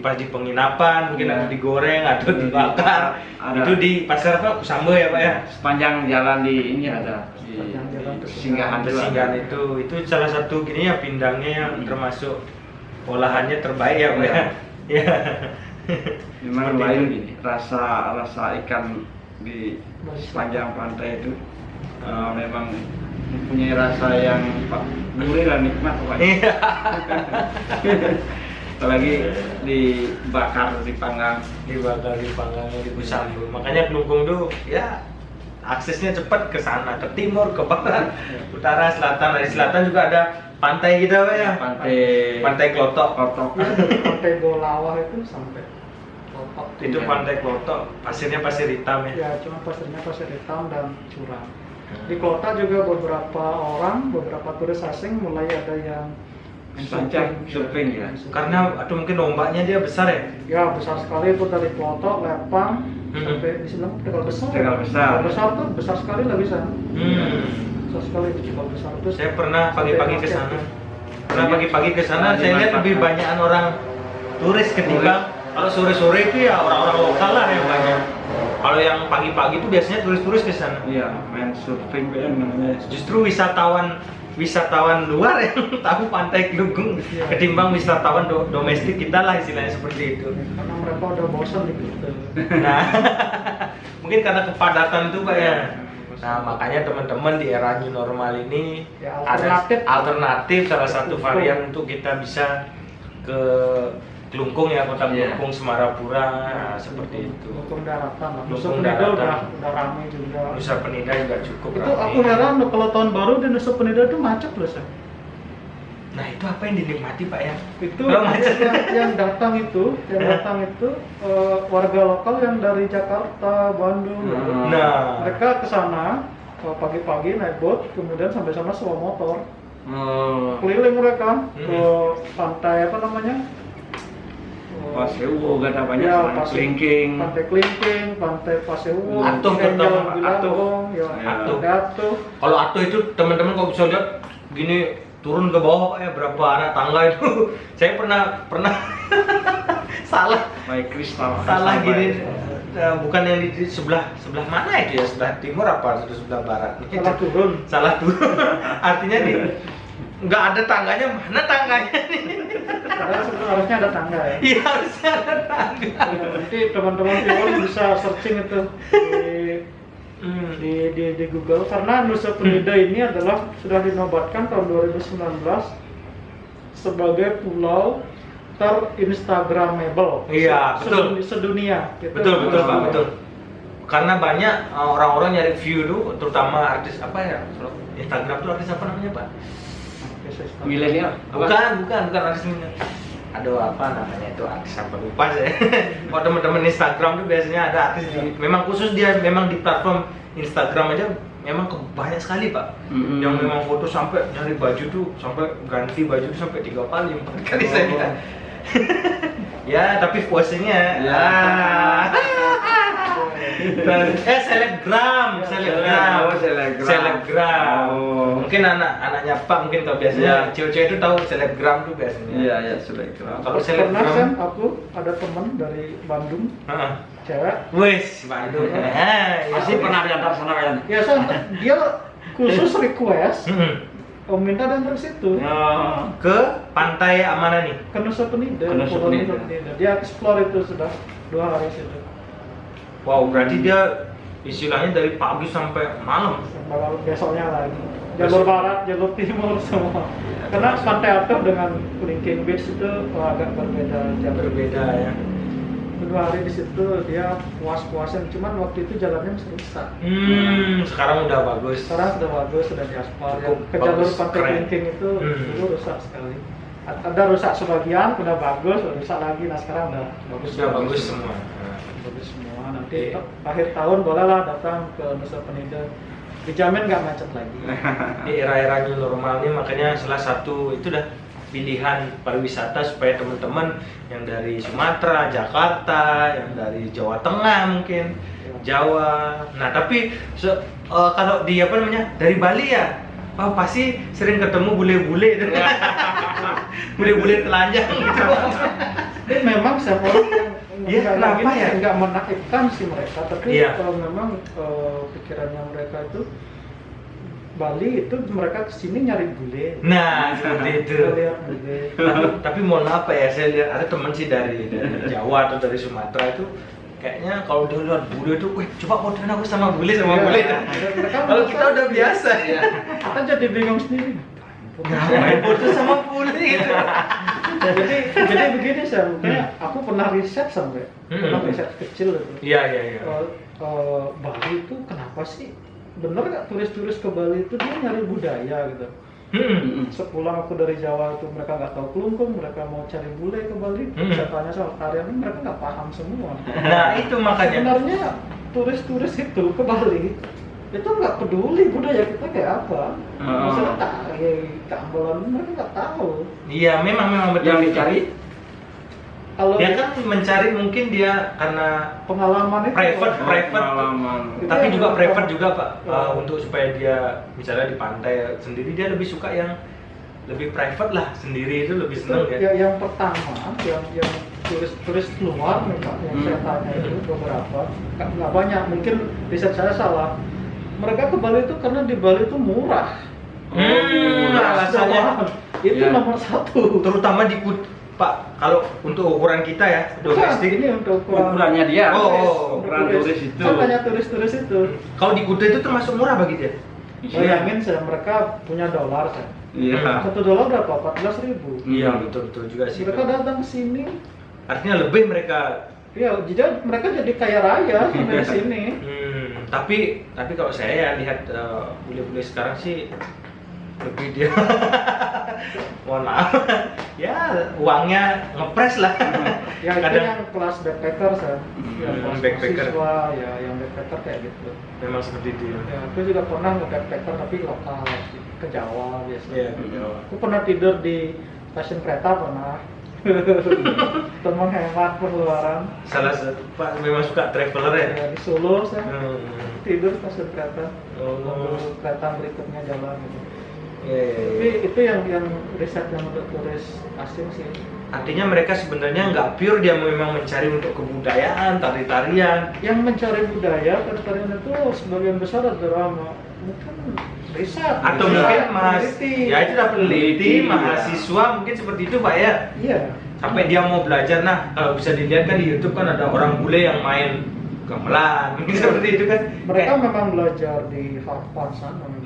pas di penginapan, mungkin Iya. ada digoreng atau dibakar. Ada. Itu di pasar apa? Kusamba ya, Pak ya? sepanjang jalan di ini ada di Sepanjang jalan singgahan Pesinggahan itu salah satu gini ya pindangnya yang termasuk olahannya terbaik ya, Pak ya. Ya. memang Seperti lain itu. gini rasa ikan di sepanjang pantai itu memang mempunyai rasa yang gurih dan nikmat pokoknya. Iya. Apalagi dibakar, dipanggang. Dibakar, dipanggang, dibusambung. Makanya Kelungkung tuh ya aksesnya cepat ke sana, ke timur, ke barat, utara, selatan. Dari selatan juga ada pantai kita, Pak ya. Pantai Klotok. Ya, dari pantai Golawah itu sampai Klotok. Itu pantai Klotok, pasirnya pasir hitam ya. Ya, cuma pasirnya pasir hitam dan curam. Di kota juga beberapa turis asing mulai ada yang surfing ya. Karena atau mungkin ombaknya dia besar ya. Ya besar sekali itu dari Klotok, Lepang sampai di sebelah Tegal Besar. Tegal Besar. Tegal Besar tuh besar sekali lah bisa. Besar sekali itu Tegal Besar itu. Saya pernah pagi-pagi ke sana. Pernah pagi-pagi ke sana, Di saya lihat mana, lebih Pak? banyakan orang turis ketimbang kalau sore-sore itu ya orang-orang lokal lah yang banyak. Kalau yang pagi-pagi itu biasanya turis-turis ke sana. Iya, main surfing kan namanya. Justru wisatawan luar yang tahu pantai Kelungkung ketimbang wisatawan domestik kita lah istilahnya seperti itu. Karena mereka udah bosan di situ. Nah, mungkin karena kepadatan itu, Pak ya. Nah, makanya teman-teman di era new normal ini Ya, ada alternatif. alternatif salah satu varian untuk kita bisa ke Kelungkung ya, kota Iya. Kelungkung, Semarapura, nah, seperti itu. Kelungkung daratan lah. Nusa Kelungkung Penida daratan. udah ramai juga. Nusa Penida juga cukup Itu ramai. aku heran loh, kalau tahun baru di Nusa Penida itu macet loh, Shay. Nah, itu apa yang dinikmati, Pak ya? Itu Kalau macet. yang datang itu warga lokal yang dari Jakarta, Bandung. Nah, Mereka ke sana pagi-pagi naik boat, kemudian sampai sana sewa motor. Keliling mereka ke pantai apa namanya? Paseu gak ada banyak Ya, orang kelingking. Pantai Kelingking, Pantai Paseu, Atuh, pertama, Bilangong, ya, Atuh. Atuh. kalau Atuh itu teman-teman kok bisa lihat gini turun ke bawah, Pak ya, berapa anak tangga itu. Saya pernah salah Baik kristal. salah Kristal gini. baik. Bukan yang di sebelah mana itu ya, sebelah timur apa sebelah barat? Salah turun. Salah turun. Artinya nggak ada tangganya, mana tangganya nih? Padahal harusnya ada tangga ya. Iya, harusnya ada tangga. Ya, nanti teman-teman viewer bisa searching itu di Google, karena Nusa Penida ini adalah sudah dinobatkan tahun 2019 sebagai pulau terinstagramable. Iya, betul. Sedunia. Gitu. Betul Pak, betul. Karena banyak orang-orang nyari view tuh, terutama artis apa ya? Kalau Instagram tuh artis apa namanya, Pak? Milenial. Bukan artis milenial. Aduh, apa namanya itu artis apa lupa saya. Kalau teman-teman Instagram tuh biasanya ada artis memang khusus dia memang di platform Instagram aja memang banyak sekali, Pak. Yang memang foto sampai dari baju tuh sampai ganti baju tuh sampai 3 kali 4 kali saya lihat. Ya, tapi posenya Ya. Selebgram. Oh, selebgram. Selebgram. Oh. Mungkin anak-anaknya Pak mungkin kalau biasanya cewek-cewek itu tahu selebgram tuh biasanya. Iya, ya, selebgram. Kalau Pernah selebgram, Sam, aku ada teman dari Bandung, heeh. cewek. Wes, Bandung. Pasti pernah diantar sana kan? Ya Sam, dia khusus request minta dan terus itu Oh. Ke pantai mana nih? ke Nusa Penida, Ke Nusa Pulau Penida. Nusa Penida. Dia explore itu sudah 2 hari situ. Wow, berarti dia istilahnya dari pagi sampai malam. Bakal besoknya lagi. Jalur barat, jalur timur semua. Karena Pantai Atur dengan Linking Beach itu agak berbeda jalur. Berbeda ya. 2 hari di situ dia puas-puasan, cuman waktu itu jalannya masih rusak. Sekarang udah bagus. Sekarang sudah bagus, sudah diaspal. Yang Cukup ke jalur bagus, Pantai keren. Linking itu Hmm. dulu rusak sekali. Ada rusak sebagian, udah bagus, rusak lagi. Nah sekarang udah bagus. Sudah bagus semua. Bagus semua. Nanti Oke. akhir tahun bolehlah datang ke Nusa Penida. Dijamin nggak macet lagi. Di era-era new normal ini makanya salah satu itu dah pilihan pariwisata supaya teman-teman yang dari Sumatera, Jakarta, yang dari Jawa Tengah mungkin, Jawa. Nah, tapi kalau di apa namanya? Dari Bali ya. Oh, pasti sering ketemu bule-bule itu. Bule-bule telanjang gitu. Tapi memang siapa orang Iya, yang kenapa gini ya? nggak menaikkan sih mereka, tapi Iya. kalau memang pikirannya mereka itu Bali itu mereka kesini nyari bule. Nah, seperti itu. Kita lihat bule. Tapi mohon maaf ya, saya lihat ada teman sih dari Jawa atau dari Sumatera itu kayaknya kalau dia lihat bule itu, wih coba fotoin aku sama bule Iya, bule. mereka Kalau kita udah biasa ya. kita jadi bingung sendiri. Main foto sama bule gitu. jadi begini sih, makanya aku pernah riset sampai pernah riset kecil itu. Iya. Bali itu kenapa sih? Bener nggak turis-turis ke Bali itu dia nyari budaya gitu. Sepulang aku dari Jawa itu mereka nggak tahu kelungkung, mereka mau cari bule ke Bali, saya tanya soal tarian ini mereka nggak paham semua. Nah itu makanya. Sebenarnya turis-turis itu ke Bali itu nggak peduli budaya kita kayak apa. Maksudnya tari, gamelan mereka nggak tahu. Iya memang betul. Yang dicari Kalau Dia kan mencari mungkin dia karena pengalaman itu private. pengalaman. Tapi Iya, juga iya. private juga Pak. Iya. Untuk supaya dia misalnya di pantai sendiri dia lebih suka yang lebih private lah sendiri itu lebih seneng itu ya. yang pertama yang turis luar memang yang saya tanya itu beberapa nggak banyak, mungkin riset saya salah. Mereka ke Bali itu karena di Bali itu murah. Alasannya Itu Ya. nomor 1. terutama di Pak kalau untuk ukuran kita ya domestik. Ini untuk Ukurannya dia. Oh, ukuran turis itu. Saya tanya turis-turis itu. Kalau di Kuta itu termasuk murah bagi dia. Bayangin saya, mereka punya dolar saya. Iya. $1 berapa? 14.000. Iya betul juga sih. Mereka datang ke sini, Artinya lebih mereka. ya jadi mereka jadi kaya raya sampai di sini. Tapi kalau saya ya lihat bule-bule sekarang sih lebih dia mohon maaf ya uangnya ngepres lah. Ya itu Kadang- yang kelas backpacker saya. Yang kelas backpacker. mahasiswa, ya yang backpacker kayak gitu. Memang seperti itu ya. Ya, aku juga pernah nge-backpacker tapi lokal ke Jawa biasanya. Iya, ke Jawa. Aku pernah tidur di stasiun kereta pernah. Untuk menghemat pengeluaran. Salah satu Pak memang suka traveler ya. Ya, di Solo saya Hmm. tidur stasiun kereta. Oh. Nunggu kereta berikutnya jalan gitu. Iya. Tapi itu yang riset yang untuk turis asing sih. Artinya mereka sebenarnya nggak pure dia memang mencari untuk kebudayaan, tari-tarian. Yang mencari budaya tarian itu sebagian besar adalah mungkin riset Atau riset, mungkin peneliti. ya itu udah peneliti, Iya. mahasiswa mungkin seperti itu Pak ya. Iya. Sampai dia mau belajar, nah kalau bisa dilihat kan di YouTube kan ada orang bule yang main gamelan, mungkin seperti itu kan. Mereka memang belajar di Harvard sana memang.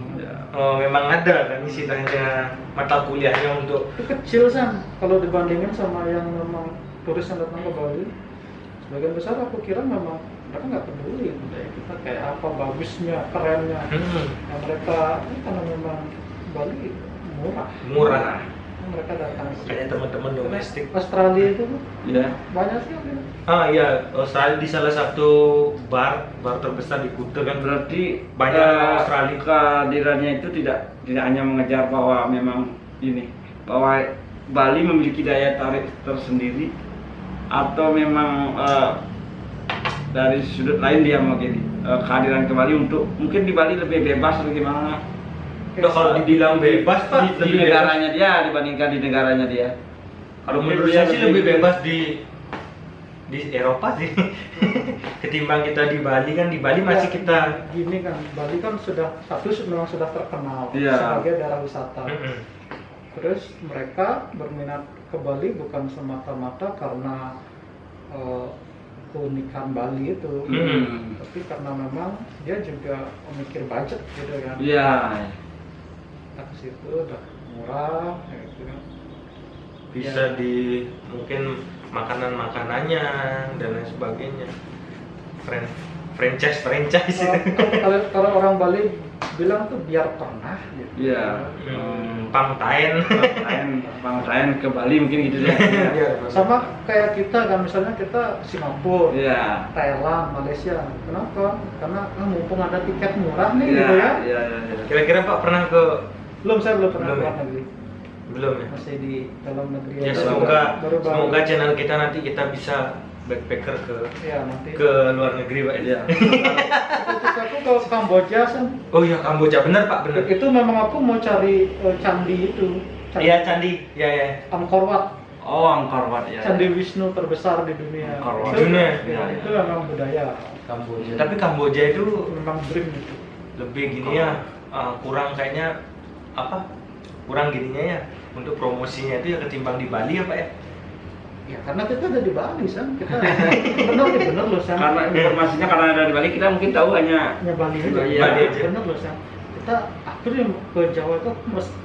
Oh, memang ada kan istilahnya mata kuliahnya untuk Itu kecil Sam kalau dibandingin sama yang memang turis yang datang ke Bali. Sebagian besar aku kira memang mereka nggak peduli budaya kita kayak apa, bagusnya, kerennya. Nah, mereka ini karena memang Bali murah. Mereka datang kayak teman-teman domestik. Australia itu Iya. banyak sih. Ah iya, Australia di salah satu bar terbesar di Kuta kan Berarti banyak Australia. kehadirannya itu tidak hanya mengejar bahwa memang ini bahwa Bali memiliki daya tarik tersendiri atau memang dari sudut lain dia mungkin kehadiran ke Bali untuk mungkin di Bali lebih bebas atau gimana? Udah kalau dibilang bebas Pak, Di negaranya dia dibandingkan di negaranya dia. Kalau menurut saya sih lebih bebas di Eropa sih. Ketimbang kita di Bali kan, di Bali masih Ya, kita gini kan, Bali kan memang sudah terkenal Iya. sebagai daerah wisata. Mm-mm. Terus mereka berminat ke Bali bukan semata-mata karena keunikan Bali itu, tapi karena memang dia juga memikir budget gitu kan. Iya. Nah, ke situ udah murah gitu kan. bisa di mungkin makanan-makanannya dan lain sebagainya. Franchise Kalau orang Bali bilang tuh biar pernah gitu. Iya. Pangtain. Pangtain ke Bali mungkin gitu ya. Sama kayak kita kan, misalnya kita Singapura, Iya. Thailand, Malaysia. Kenapa? Karena mumpung ada tiket murah nih Iya, gitu ya. iya. Kira-kira Pak pernah ke Saya belum pernah Belum ke ya? luar negeri. belum ya? Masih di dalam negeri Ya aja. semoga Baru-baru. channel kita nanti kita bisa backpacker Ya nanti. ke luar negeri Pak. Iya. Terus aku ke Kamboja kan. Oh iya Kamboja benar Pak benar. Itu memang aku mau cari candi itu. Iya candi. Ya. Angkor Wat. Oh, Angkor Wat ya. Candi Wisnu terbesar di dunia. Angkor Wat. Itu, Dunia? ya, itu memang budaya. Kamboja. Tapi Kamboja itu Memang dream itu. lebih gini ya, kurang kayaknya apa? Kurang gininya ya untuk promosinya itu ya ketimbang di Bali ya Pak ya. Ya karena kita ada di Bali Sam. Kita bener loh Sam. Karena informasinya karena ada di Bali kita mungkin tahu hanya Ya Bali aja. Iya. Bali aja. Bener loh Sam. Kita akhirnya ke Jawa itu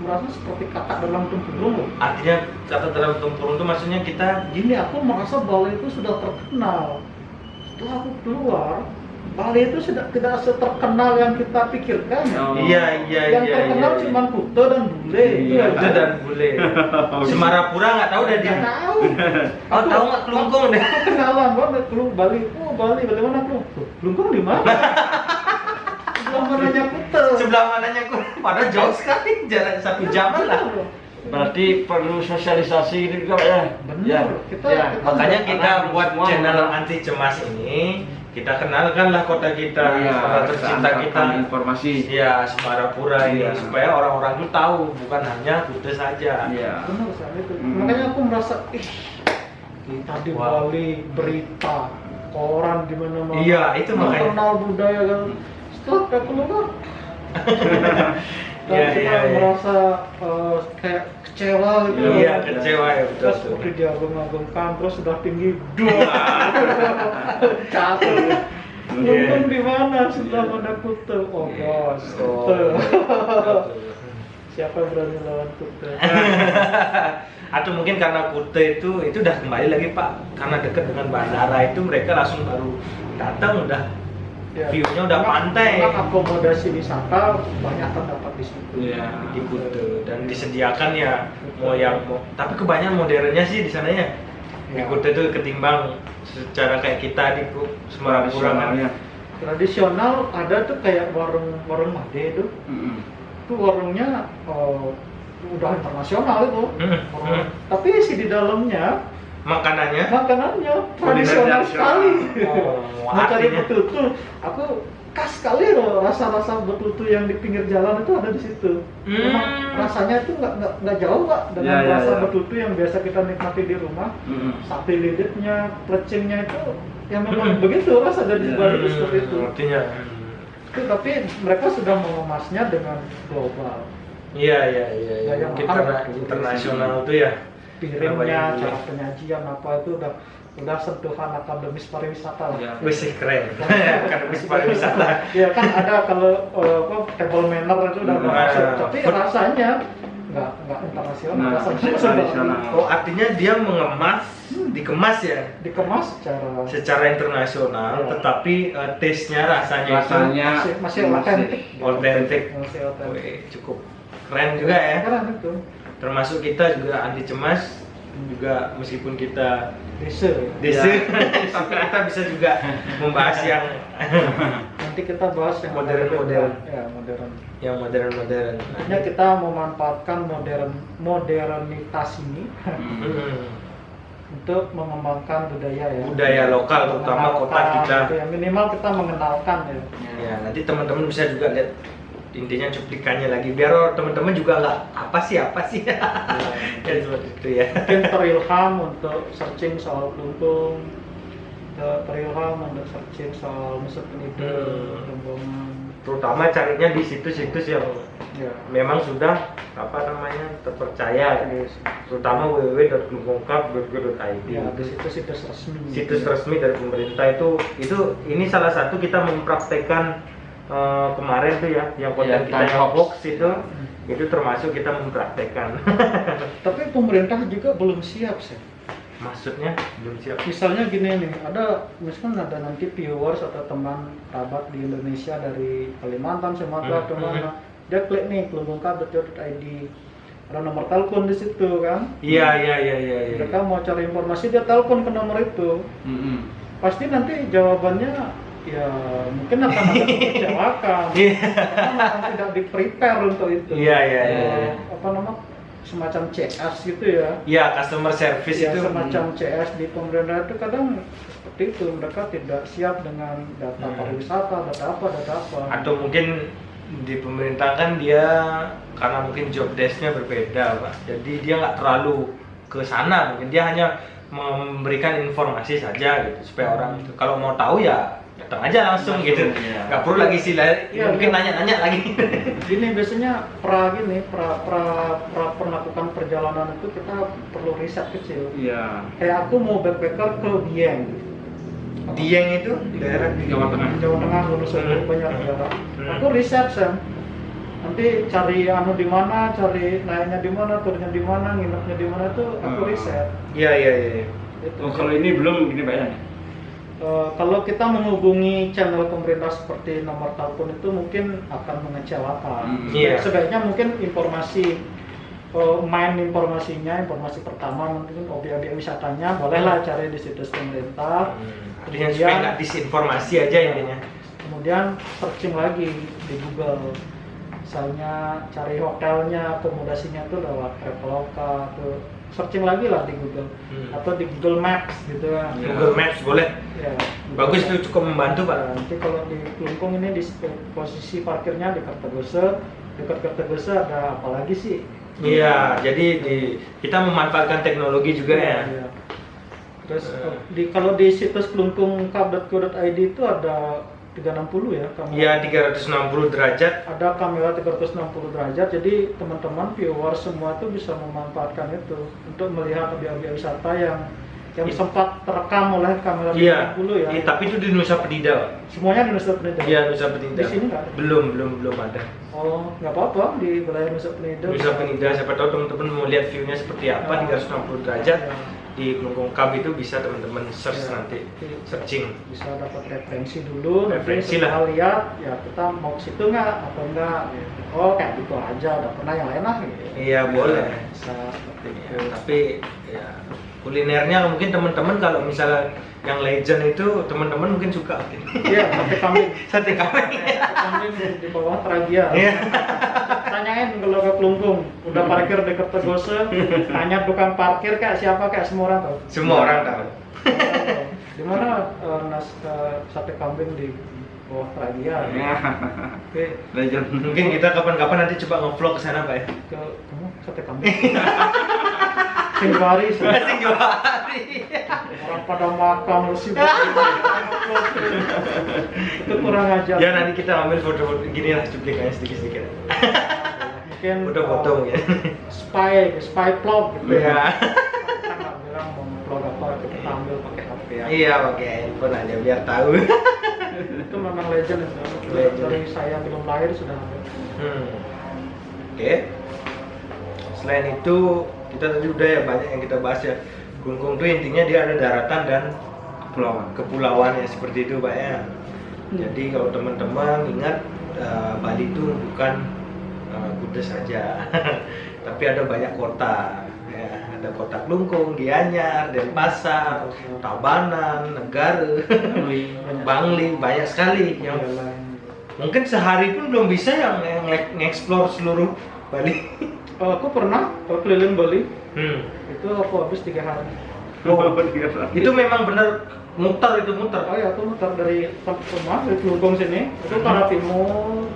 merasa seperti kakak dalam tempurung loh. Artinya kata dalam tempurung itu maksudnya kita Gini, aku merasa Bali itu sudah terkenal. Setelah aku keluar, Bali itu sudah tidak seterkenal yang kita pikirkan. Oh. iya Yang terkenal cuma Kuta dan Bule. Iya, Kuta dan Bule. Semarapura nggak tahu dah dia. Nggak tahu. Oh tahu nggak Kelungkung deh. Aku kenalan banget keluar Bali. Oh Bali, bagaimana Kelungkung? Kelungkung di mana? Sebelah mananya Kuta. Sebelah mananya kok? Padahal jauh sekali, jarak 1 jaman lah. berarti perlu sosialisasi gitu juga Pak ya. Bener. Ya. Kita- Ya. Makanya kita Karena buat semua channel orang- anti cemas ini, kita kenalkanlah kota kita, Iya, kota tercinta kita. antarkan informasi. Iya, Semarapura ini Iya. supaya orang-orang itu tahu bukan hanya Kuta saja. Iya. Benar Sam itu. Hmm. Makanya aku merasa kita di Wow. Bali berita koran di mana-mana. Iya, itu makanya. Kenal budaya kan. Setelah kita keluar dan Iya, kita iya, iya. merasa kayak kecewa gitu. Iya, kecewa ya betul. Terus seperti diagung-agungkan, terus sudah tinggi dua. Jatuh. Kelungkung di mana? Sebelah mana Kuta? Oh bos, Kuta. Siapa yang berani lawan Kuta? Atau mungkin karena Kuta itu udah kembali lagi Pak, karena dekat dengan bandara itu mereka langsung baru datang udah view-nya udah pantai. Memang akomodasi wisata banyak terdapat di situ. Iya. Di Kuta dan disediakan ya tapi kebanyakan modernnya sih di sana ya. Di Ya. Kuta itu ketimbang secara kayak kita di Semarapura kan. Tradisionalnya. Tradisional ada tuh kayak warung Made itu. Mm-mm. Itu warungnya udah internasional itu. Hmm. Tapi isi di dalamnya Makanannya makanannya tradisional sekali. Oh, Mau cari artinya betul-betul, aku khas sekali loh rasa-rasa betul-betul yang di pinggir jalan itu ada di situ. Memang rasanya itu nggak jauh Pak dengan Ya, ya, rasa ya. betul-betul yang biasa kita nikmati di rumah. Mm-mm. Sate lilitnya, plecingnya itu yang memang begitu rasa dari Ya, Bali itu seperti itu. artinya Tapi mereka sudah mengemasnya dengan global. iya. Gaya Mungkin makan karena betul. internasional itu ya. Piringnya, Banyak. cara penyajian apa itu udah sentuhan akademis pariwisata lah. Ya. Wih sih keren. Akademis pariwisata. Ya kan ada kalau table manner itu udah Nah, masuk, tapi food- rasanya nggak internasional, Nah, rasanya masih masih tradisional. Oh artinya dia mengemas, dikemas ya dikemas secara internasional, Ya. tetapi taste-nya rasanya Rasanya masih otentik. itu otentik. Masih otentik. Wih, cukup keren juga ya. Keren itu. Termasuk kita juga anti cemas juga meskipun kita Desa. desa, tapi kita bisa juga membahas yang Nanti kita bahas yang Modern. Ya modern. yang modern-modern. Artinya kita memanfaatkan modernitas ini Mm. Hmm. untuk mengembangkan budaya ya. Budaya lokal, terutama kota Mengenalkan kita. gitu ya. Minimal kita mengenalkan ya. Ya, nanti teman-teman bisa juga lihat intinya cuplikannya lagi biar teman-teman juga nggak apa sih ya seperti itu ya. Mungkin terilham untuk searching soal Klungkung, terilham untuk searching soal Nusa Penida, Rombongan. Terutama carinya di situs-situs yang Ya. memang sudah terpercaya, terutama www.klungkungcup.go.id. Ya, di situs-situs resmi. Situs resmi dari pemerintah ini salah satu kita mempraktekkan kemarin tuh ya yang konten Ya, kita yang hoax. hoax itu termasuk kita mempraktekkan. Tapi pemerintah juga belum siap sih. Maksudnya belum siap. Misalnya gini nih, misalkan ada nanti viewers atau teman kerabat di Indonesia dari Kalimantan, Sumatera, atau mana, dia klik nih klungkungcup.go.id, ada nomor telepon di situ kan. Iya. Mereka mau cari informasi, dia telepon ke nomor itu. Pasti nanti jawabannya ya mungkin akan agak mengecewakan karena memang tidak di-prepare untuk itu. Iya. Apa nama, semacam CS gitu ya. Iya, customer service Ya, itu semacam CS di pemerintah itu kadang seperti itu, mereka tidak siap dengan data pariwisata, data apa. atau mungkin di pemerintah kan dia karena mungkin job desk-nya berbeda, Pak. Jadi dia nggak terlalu ke sana, mungkin dia hanya memberikan informasi saja gitu supaya orang itu kalau mau tahu ya datang aja langsung gitu. Iya. Nggak perlu lagi mungkin nanya-nanya lagi. Gini biasanya pra melakukan perjalanan itu kita perlu riset kecil. Iya. Kayak aku mau backpacker ke Dieng. Dieng itu daerah Jawa Tengah. Jawa Tengah, Wonosobo, banyak daerah. Aku riset Sam. Nanti cari di mana, cari naiknya di mana, turunnya di mana, nginepnya di mana tuh aku riset. Iya. Itu. Oh, kalau ini belum gini Pak ya. Kalau kita menghubungi channel pemerintah seperti nomor telepon itu mungkin akan mengecewakan. Iya. Sebaiknya mungkin informasi informasi pertama mungkin objek-objek wisatanya bolehlah cari di situs pemerintah. Artinya supaya nggak disinformasi aja intinya. Kemudian searching lagi di Google. Misalnya cari hotelnya, akomodasinya tuh lewat Traveloka tuh. Searching lagi lah di Google atau di Google Maps gitu kan. Google Maps boleh. Ya, Bagus itu cukup membantu, Pak. Nanti kalau di Klungkung ini di posisi parkirnya di Kertagose, dekat Kertagose ada apa lagi sih? Iya, jadi kita memanfaatkan teknologi juga ya. Iya. Terus kalau di situs klungkungcup.go.id itu ada 360 ya kamera. Iya, 360 derajat. Ada kamera 360 derajat, jadi teman-teman viewer semua tuh bisa memanfaatkan itu untuk melihat objek-objek wisata yang sempat terekam oleh kamera 360 ya. Iya, tapi itu di Nusa Penida, Pak. Semuanya di Nusa Penida. Iya, Nusa Penida. Di sini nggak ada? Belum ada. Oh, nggak apa-apa di wilayah Nusa Penida. Nusa Penida, siapa tahu teman-teman mau lihat view-nya seperti apa, 360 derajat. Di Klungkung Cup itu bisa teman-teman search nanti, searching. Bisa dapat referensi dulu, Referensi nanti lah. setelah lihat ya kita mau ke situ nggak atau enggak. Oh kayak gitu aja, udah pernah yang lain lah. Gitu. Iya, boleh. Bisa seperti itu. Ya, tapi ya kulinernya mungkin teman-teman kalau misalnya yang legend itu teman-teman mungkin suka. Iya, sate kambing. Sate kambing. Sate kambing di bawah Tragia. Iya. Tanyain kalau ke Klungkung, udah parkir di Kertagose, tanya tukang parkir kayak siapa, kayak semua orang tahu. Semua orang tahu. Di mana sate kambing di bawah Tragia. Ya. Oke, Legend. Mungkin kita kapan-kapan nanti coba nge-vlog ke sana, Pak ya. kamu sate kambing. Singwari sih. Masih Johari. Orang pada makan lu sibuk. Itu kurang ajar. Ya nanti kita ambil foto-foto gini lah cuplikannya sedikit-sedikit. Mungkin Udah potong ya. spy vlog gitu Iya. Kita nggak bilang mau vlog apa, kita ambil pakai HP ya. Iya, pakai handphone aja biar tahu. Itu memang legend itu. Legend. Dari saya belum lahir sudah ada. Oke. Selain itu kita tadi udah ya banyak yang kita bahas ya. Klungkung tuh intinya dia ada daratan dan kepulauan ya seperti itu, Pak ya. Jadi kalau teman-teman ingat Bali itu bukan Kuta saja, tapi ada banyak kota. Ya, ada kota Klungkung, Gianyar, Denpasar, Tabanan, Negara, Bangli, banyak sekali yang mungkin sehari pun belum bisa yang nge-explore seluruh Bali. Aku pernah keliling Bali. Hmm. Itu aku habis 3 hari. Oh, itu memang benar muter itu muter. Oh ya, aku muter dari rumah dari Kelungkung sini, itu ke arah timur,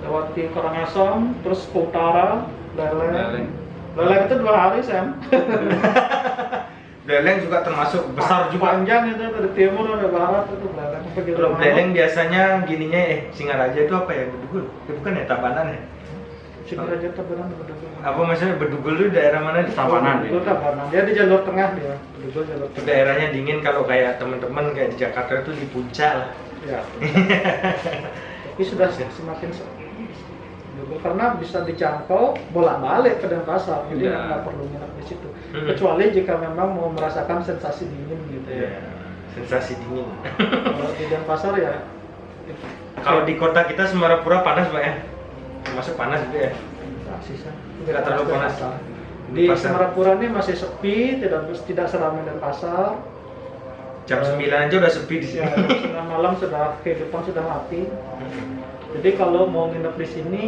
lewati Karangasem, terus ke utara, Leleng. Leleng itu 2 hari, Sam. Beleng juga termasuk besar juga. Panjang itu dari timur dari barat itu Leleng. Kalau Beleng biasanya gininya Singaraja itu apa ya? Bedugul? Bukan ya, Tabanan ya? Singaraja Tabanan Bedugul. Apa maksudnya Bedugul itu daerah mana? Di Tabanan. Bedugul Tabanan. Dia di jalur tengah dia. Bedugul jalur Itu tengah. daerahnya dingin, kalau kayak teman-teman kayak di Jakarta itu di puncak lah. Ya. Tapi sudah semakin sepi. Karena bisa dijangkau bolak-balik ke Denpasar, jadi Ya. nggak perlu nginep di situ. Kecuali jika memang mau merasakan sensasi dingin gitu ya. Sensasi dingin. Kalau di Denpasar ya. Kalau di kota kita Semarapura panas Pak ya? Termasuk panas gitu ya? Sisa. Nggak terlalu panas. Di Pasar. Semarapura ini masih sepi, tidak seramai Denpasar. Jam 9 aja udah sepi di sini. Ya, jam 9 malam sudah kehidupan sudah mati. Jadi kalau mau nginep di sini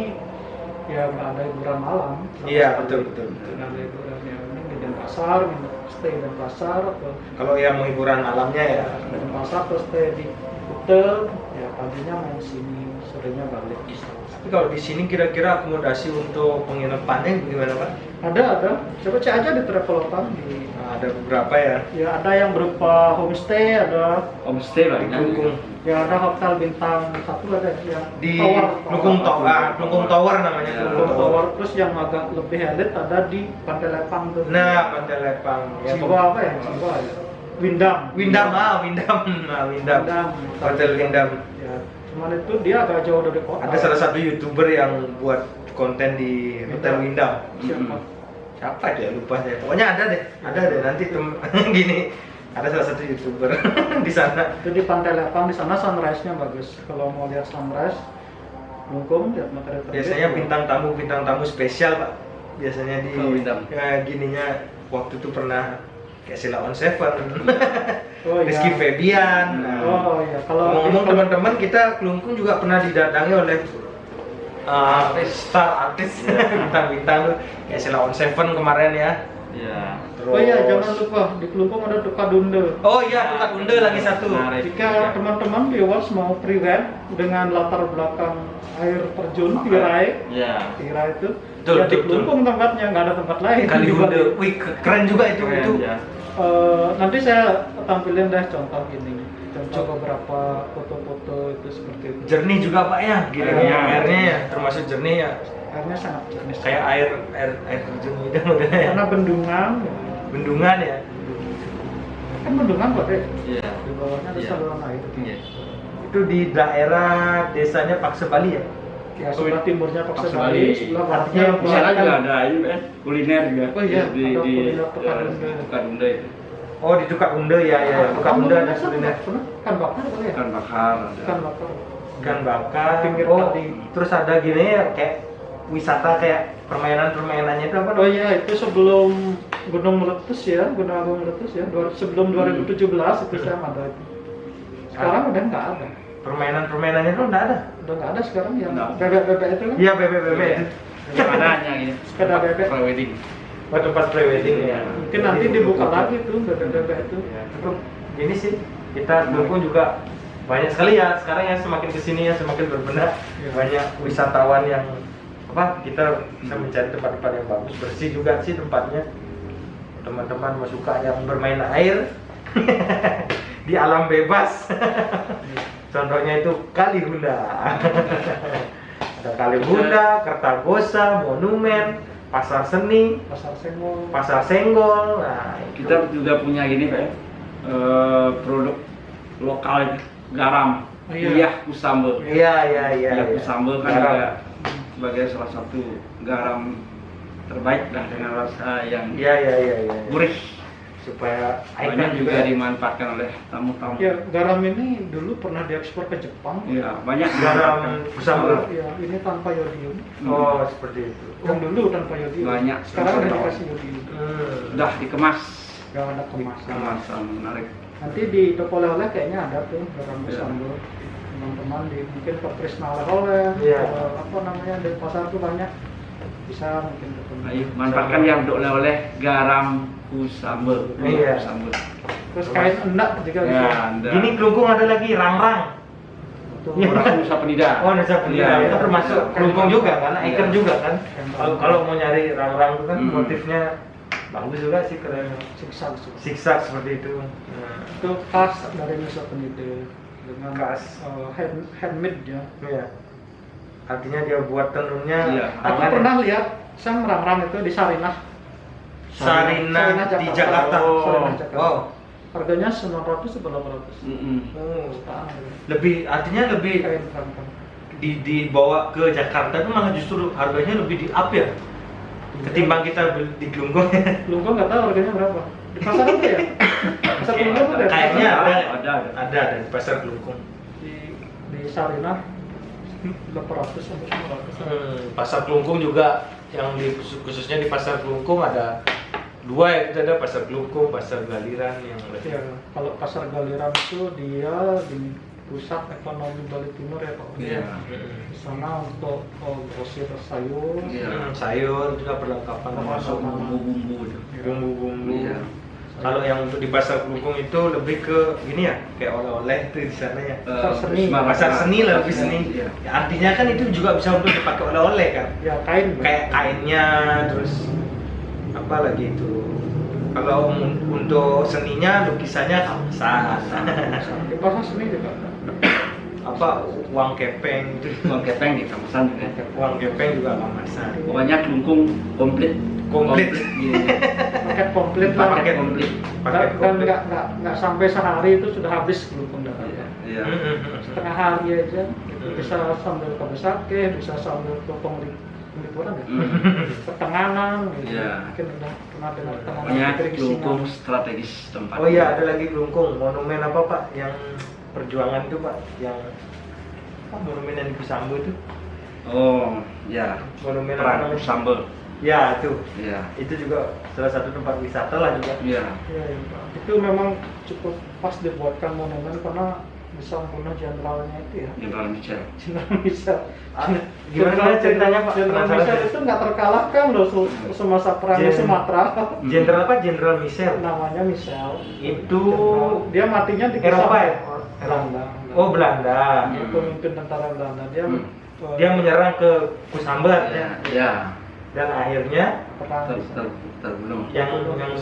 ya nggak ada hiburan malam. Iya, betul. Nggak ada hiburan ya. Ini di Denpasar, nginep stay di Denpasar atau Kalau yang mau hiburan malamnya ya. di Denpasar atau stay di Kuta, ya paginya main sini, sorenya balik. Tapi kalau di sini kira-kira akomodasi untuk penginapannya gimana Pak? Ada. Coba cek aja di Traveloka di. Nah, ada beberapa ya. Ya ada yang berupa homestay, ada Homestay lah. Di Kelungkung. ya ada hotel bintang 1 ada yang Di tower. Kelungkung Tower namanya. Ya. Kelungkung Kelungkung Tower. Tower. Terus yang agak lebih elit ada di Pantai Lepang tuh. Nah, Pantai Lepang. Ya, Jiwa apa ya? Jiwa ya. Windam. Windam. Windam. Hotel Windam. Ya. Cuman itu dia agak jauh dari kota. Ada salah satu YouTuber yang buat konten di Hotel Windam. Siapa? Siapa dia? Lupa saya. Pokoknya ada deh. Nanti gini. Ada salah satu YouTuber di sana. Itu di Pantai Lepang, di sana sunrise-nya bagus. Kalau mau lihat sunrise, Kelungkung lihat matahari terbit. Biasanya bintang tamu spesial Pak. Biasanya di Kalau Windam. ya, gininya waktu itu pernah kayak Sheila on Seven, Oh iya. Rizky Febian. Nah, Oh iya, kalau ngomong teman-teman, kita Kelungkung juga pernah didatangi oleh star artis bintang-bintang tuh kayak Sheila on Seven kemarin ya. Ya. Oh iya, jangan lupa di Kelungkung ada Tukadunde. Oh iya, Tukad Unde lagi satu. Menarik. Jika teman-teman viewers mau pre-wed dengan latar belakang air terjun Tirai, Ya. Tirai itu Betul, ya di betul, Kelungkung tempatnya, nggak ada tempat lain. Kali Di Unde, Bali. wih keren juga itu. Keren, ya. Nanti saya tampilin deh contoh gini, contoh beberapa foto-foto itu seperti itu. Jernih juga Pak ya, gini Airnya. airnya ya, termasuk jernih ya. Airnya sangat jernih. Kayak air terjun gitu udah ya. Karena bendungan, Bendungan ya. kan bendungan kok deh. Iya. Di bawahnya ada Iya. saluran air. Iya. Itu di daerah desanya Pakse Bali ya. Ya sebelah timurnya Pakse Pakse Bali, Bali. sebelah Artinya baratnya Di sana juga Bali. ada ini kuliner juga. Oh iya, di ada di kuliner Tukadunde. Tukadunde itu. Oh di Tukad Unde ya ya. Tukad Kamu Unde ada biasa kuliner. pernah? Ikan bakar kali ya? Ikan bakar ada. Ikan bakar. Ikan bakar. Pinggir Oh tadi. terus ada gini ya kayak wisata kayak permainan-permainannya itu apa? Oh iya, itu sebelum Gunung meletus ya, Gunung Agung meletus ya, sebelum 2017 itu saya ada itu. Sekarang udah nggak ada. Permainan-permainannya itu nggak ada. Udah nggak ada sekarang yang Nggak. bebek-bebek itu kan? Iya bebek-bebek itu. Yang ada hanya gini. Sepeda bebek. Pre-wedding. Oh tempat pre-wedding ya. Mungkin nanti dibuka lagi tuh bebek-bebek itu. Ya, cukup gini sih kita Kelungkung juga banyak sekali ya sekarang ya, semakin kesini ya semakin berbenah. Ya. Banyak wisatawan yang apa, kita bisa mencari tempat-tempat yang bagus, bersih juga sih tempatnya. Teman-teman mau suka yang bermain air di alam bebas. Contohnya itu Kali Hunda. Ada Kali Hunda, Kertagosa, Monumen, Pasar Seni, Pasar Senggol. Pasar Senggol. Nah, itu. Kita juga punya gini Pak ya. Produk lokal itu, garam. Oh, iya. Uyah Kusambe. Iya. Uyah Kusambe kan Garam. juga sebagai salah satu garam terbaik lah dengan rasa yang Iya. gurih. Supaya Banyak icon juga dimanfaatkan oleh tamu-tamu. Ya, garam ini dulu pernah diekspor ke Jepang. Iya, banyak garam Kusambe. Ya, ini tanpa yodium. Oh, seperti itu. Yang dulu tanpa yodium. Banyak. Sekarang udah dikasih yodium. Sudah dikemas. Gak ada kemasan. Kemasan menarik. Nanti di toko oleh-oleh kayaknya ada tuh garam Iya. Kusambe. Teman-teman di mungkin ke Krisna oleh-oleh. Iya. Apa namanya di pasar tuh banyak bisa mungkin ketemu. Ayo manfaatkan yang untuk oleh garam kusambel. Iya. Kusambel. Terus kain endak juga bisa. Ya, Anda. Ini kelungkung ada lagi rang-rang. Betul. Orang Nusa Penida. Oh, Nusa Penida Iya. itu termasuk kelungkung juga kan, icon Iya. juga kan. Kalau mau nyari rang-rang itu kan Hmm. motifnya bagus juga sih, keren. Siksa. Zigzag seperti itu. Nah, Itu khas dari Nusa Penida dengan Khas. handmade ya. iya. Artinya dia buat tenunnya Iya. Aku tangan ya. pernah lihat sang rang-rang itu di Sarinah. Sarinah di Jakarta. Oh. Sarinah, Jakarta. Wow. Harganya 900 atau 800. Oh, Jutaan. artinya lebih Kain rang-rang. dibawa ke Jakarta itu malah justru harganya lebih di up ya ketimbang kita beli di Glungkung. Lungkung nggak tahu harganya berapa. Di pasar itu ya? Pasar Glungkung ada. Kayaknya Ada. ada di pasar Glungkung. Di Sarinah 800 sampai 900. Pasar Glungkung juga yang khususnya di pasar Glungkung ada dua ya, kita ada pasar Glungkung, pasar Galiran yang lebih. Ya, kalau pasar Galiran itu dia di pusat ekonomi Bali Timur ya Pak. Iya. Di sana untuk grosir sayur. Iya. Sayur juga perlengkapan Termasuk bumbu-bumbu itu. bumbu-bumbu. Iya. Kalau yang untuk di pasar Glungkung itu lebih ke gini ya, kayak oleh-oleh itu di sana ya. Pasar seni. Pasar seni lah, lebih seni. Iya. Ya, artinya kan itu juga bisa untuk dipakai oleh-oleh kan. Ya kain. Kayak kainnya, terus apa lagi itu. Kalau untuk seninya, lukisannya kamasan. Di pasar seni juga. Apa uang kepeng itu. Uang kepeng di kamasan juga. Uang kepeng juga kamasan. Pokoknya kelungkung komplit. Komplit. Iya. Paket komplit lah. Paket komplit. Paket Dan komplit. nggak sampai sehari itu sudah habis Glungkung dapat. Iya. Setengah hari aja gitu. Bisa sambil ke Besake, bisa sambil ke Penglipuran ya. Pertenganan gitu. Iya. Mungkin udah pernah dengar Pokoknya Negeri kelungkung Singa. strategis tempat. Oh iya, ada lagi Glungkung. Monumen apa Pak? Yang perjuangan itu Pak? Yang apa monumen yang di Kusambo itu? Oh, ya. Monumen apa Perang namanya? sambel. Ya itu. Iya. Itu juga salah satu tempat wisata lah juga. Iya. Iya, iya, Pak. Itu memang cukup pas dibuatkan monumen karena bisa membunuh jenderalnya itu ya. Jenderal Michel. Jenderal Michel. Gimana ceritanya Pak? Jenderal Penasaran Michel saya. itu nggak terkalahkan loh semasa perang di Jen- Sumatera. Jenderal apa? Jenderal Michel. Namanya Michel. Itu Dia matinya di Eropa ya? Belanda. Oh Belanda. Dia pemimpin tentara Belanda. Dia Dia menyerang ke Kusambo Iya. ya. Iya. Dan akhirnya perang Terbunuh. yang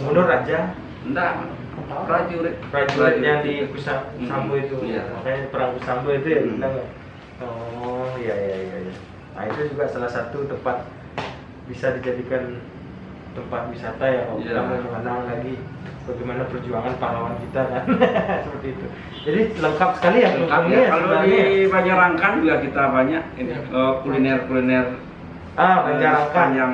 mundur aja Enggak. Prajurit. prajurit yang di Kusambo itu. Iya. Makanya perang Kusambo itu ya Hmm. bilang ya. Oh iya iya iya. Iya. Nah itu juga salah satu tempat bisa dijadikan tempat wisata ya kalau kita Iya. mau mengenang lagi bagaimana perjuangan pahlawan kita kan. Seperti itu. Jadi lengkap sekali ya Lengkap Glungkung ya. ini Kalau sebenarnya. di Banjarangkan juga kita banyak ini kuliner-kuliner Banjarangkan yang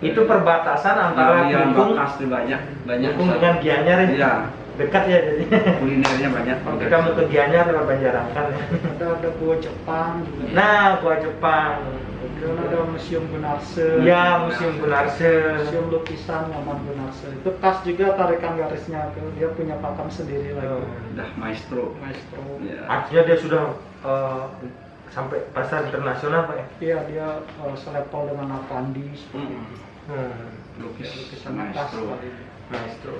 itu perbatasan antara yang Glungkung bekas tuh banyak Glungkung dengan Gianyar ya. Iya. Dekat ya jadi. Kulinernya banyak. Kalau kita mau ke Gianyar lewat Banjarangkan ya. ada gua Jepang juga. Nah, gua Jepang. Kemudian ada Museum Gunarse. Ya, Museum Gunarse. Museum lukisan Nyoman Gunarse. Itu khas juga tarikan garisnya tuh. Dia punya pakem sendiri lagi. Udah maestro. Maestro. Iya. Artinya dia sudah sampai pasar internasional Pak ya. Iya, dia selevel dengan Avandi seperti itu. Lukis Lukisan khas maestro. sekali. Maestro.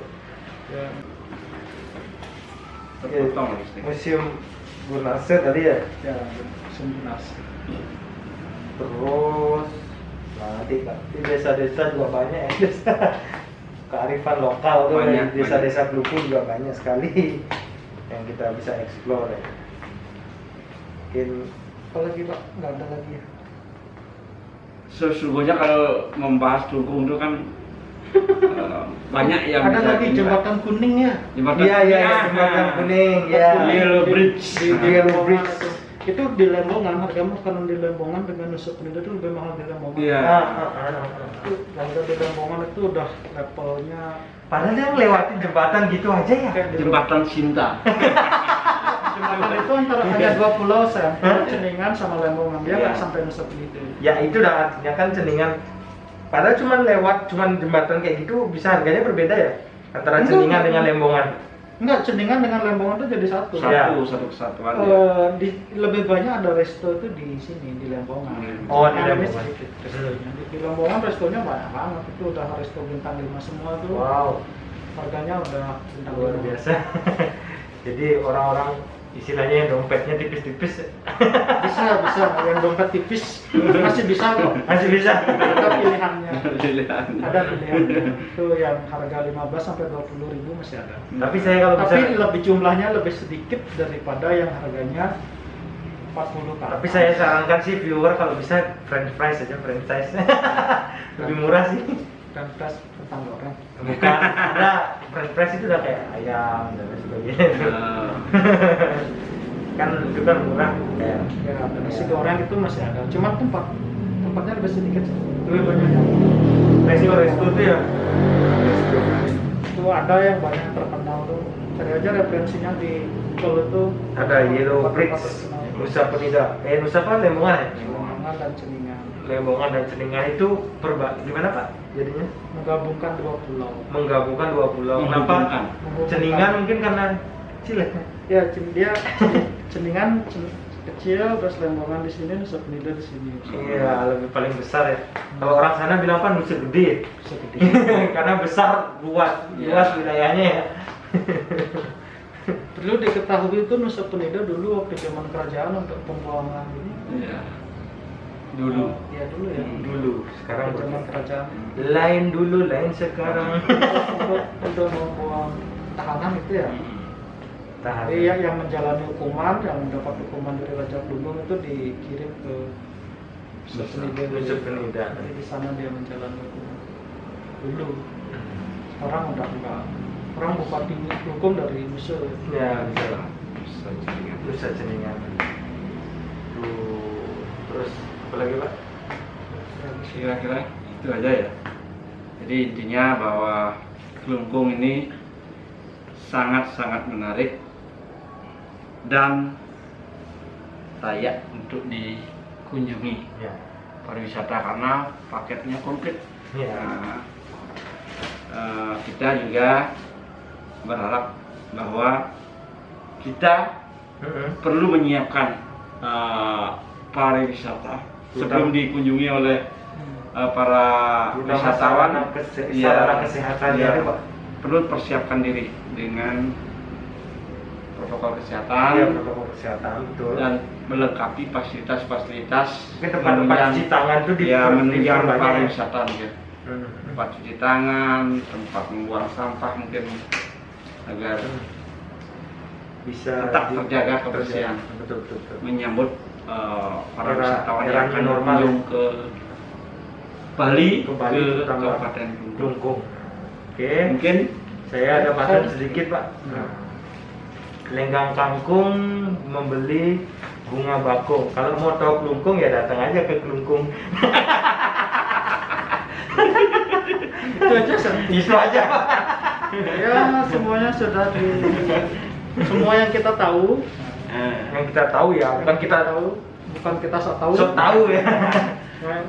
Ya, Terpotong listrik. Museum Gunarse tadi ya. ya, Museum Gunarse. Terus nanti di desa-desa juga banyak ya. Desa kearifan lokal tuh Banyak, di desa-desa Glungkung juga banyak sekali yang kita bisa explore ya. Mungkin Apalagi Pak? Nggak ada lagi ya? Sesungguhnya kalau membahas Glungkung itu kan banyak yang Ada bisa lagi kita- jembatan kuning ya? Jembatan iya iya kuning. jembatan kuning ya. Yellow Bridge. Di Yellow Lembongan Bridge. itu di Lembongan, harga makanan di Lembongan dengan Nusa Penida itu lebih mahal di Lembongan. Iya. Itu harga di Lembongan itu udah levelnya Padahal dia ngelewatin jembatan gitu aja ya. kayak di Jembatan Cinta. Jembatan itu antara hanya dua pulau Sempur, Ceningan sama Lembongan. Dia nggak Iya. sampai Nusa Penida. Ya itu dah artinya kan Ceningan. Padahal cuman lewat cuman jembatan kayak gitu bisa harganya berbeda ya antara Enggak, Ceningan enggak. dengan Lembongan. Enggak, Ceningan dengan Lembongan itu jadi satu. Satu kesatuan. Ya. Lebih banyak ada resto itu di sini di Lembongan. Oh, di Nah, ini Lembongan. sedikit restonya. Di Lembongan restonya banyak banget, itu udah resto bintang 5 semua tuh. Wow, Harganya udah bintang luar 5. biasa. Jadi orang-orang istilahnya yang dompetnya tipis-tipis Bisa, yang dompet tipis masih bisa kok. masih bisa. Ada pilihannya. Pilihan. Ada pilihannya. Itu yang harga 15 sampai 20 ribu masih ada. Tapi saya kalau bisa, Tapi lebih jumlahnya lebih sedikit daripada yang harganya 40 kan. tapi saya sarankan sih viewer kalau bisa French fries aja, franchise. Lebih murah sih. Dan plus kentang goreng. Bukan, ada French fries itu udah kayak ayam dan lain sebagainya. Kan itu kan murah kayak. Ya, nasi goreng itu masih ada. Cuma tempatnya lebih sedikit, lebih banyak yang Resto tuh ya. itu ada yang banyak terkenal tuh. Cari aja referensinya di Google itu. Ada Yellow tempat-tempat Bricks, terkenal. Nusa Penida. Nusa apa? Lembongan ya? Lembongan dan Ceningan. Lembongan dan Ceningan itu gimana Pak? Jadinya Menggabungkan dua pulau. menggabungkan dua pulau. Menghubungkan. Kenapa? Ceningan mungkin karena kecil ya. Ya, Ceningan kecil, terus Lembongan di sini, Nusa Penida di sini. Iya, lebih paling besar ya. Kalau orang sana bilang apa? Nusa Gede. Segede. Karena besar, luas wilayahnya ya. Perlu diketahui itu Nusa Penida dulu waktu zaman kerajaan untuk pembuangan ini. Iya. Dulu. Ya dulu ya. Dulu, sekarang Zaman berarti. kerajaan. Lain dulu, lain sekarang. Untuk membuang tahanan itu ya. Tahan. Jadi yang menjalani hukuman, yang mendapat hukuman dari Raja Kelungkung itu dikirim ke Nusa Penida. Nusa Penida. Jadi di sana dia menjalani hukuman. Dulu. Sekarang udah enggak. Orang Bupati Kelungkung dari Nusa. Ya, bisa lah. Nusa Ceningan. Nusa Ceningan. Tuh, terus apa lagi Pak? Kira-kira itu aja ya. Jadi intinya bahwa Kelungkung ini sangat-sangat menarik dan layak untuk dikunjungi Ya. pariwisata karena paketnya komplit. Ya. Nah, kita juga berharap bahwa kita perlu menyiapkan pariwisata sebelum dikunjungi oleh para wisatawan. Sarana kesehatan ya, ya, Pak. perlu persiapkan diri dengan protokol kesehatan Iya, protokol kesehatan betul. dan melengkapi fasilitas-fasilitas Mungkin tempat-tempat cuci tangan itu menunjang diperbanyak. pariwisata mungkin. Tempat cuci tangan, tempat membuang sampah mungkin agar Bisa tetap terjaga kebersihan. Betul, betul, betul. menyambut para Era- wisatawan yang eranya akan normal. berkunjung ke Bali, Ke Bali, ke terutama Kabupaten Kelungkung. Kelungkung. Oke. Mungkin Saya ada paten sedikit Pak. Lenggang Kangkung membeli bunga bakung. Kalau mau tahu Kelungkung ya datang aja ke Kelungkung. Itu aja Itu aja. ya semuanya sudah semua yang kita tahu, Yang kita tahu ya, bukan kita tahu. bukan kita sok tahu. Sok tahu ya.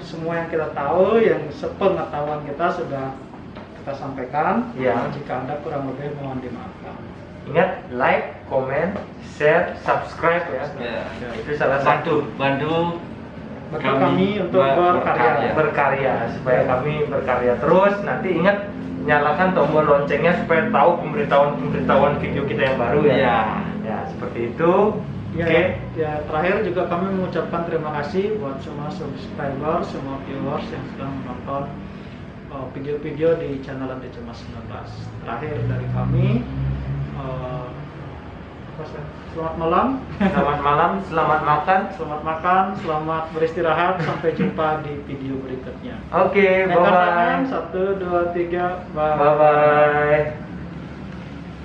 Semua yang kita tahu, yang sepengetahuan kita sudah kita sampaikan. Ya. Jika Anda kurang lebih mohon dimaafkan. Ingat like, comment, share, subscribe ya. Ya. Itu salah satu bantu Bantu kami untuk berkarya. berkarya supaya kami berkarya terus. Nanti ingat nyalakan tombol loncengnya supaya tahu pemberitahuan video kita yang baru ya. Ya. Ya, seperti itu. Ya, Oke. ya, terakhir juga kami mengucapkan terima kasih buat semua subscriber, semua viewers yang sudah menonton video-video di channel Anti Cemas 19. Terakhir dari kami, selamat malam, Selamat malam, selamat makan. selamat makan, selamat beristirahat. Sampai jumpa di video berikutnya. Oke, Naikkan tangan, bye-bye. 1, 2, 3, bye. Bye-bye.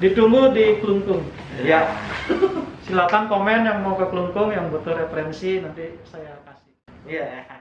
Ditunggu di Kelungkung. Ya. Silakan komen yang mau ke Kelungkung, yang butuh referensi nanti saya kasih. Iya.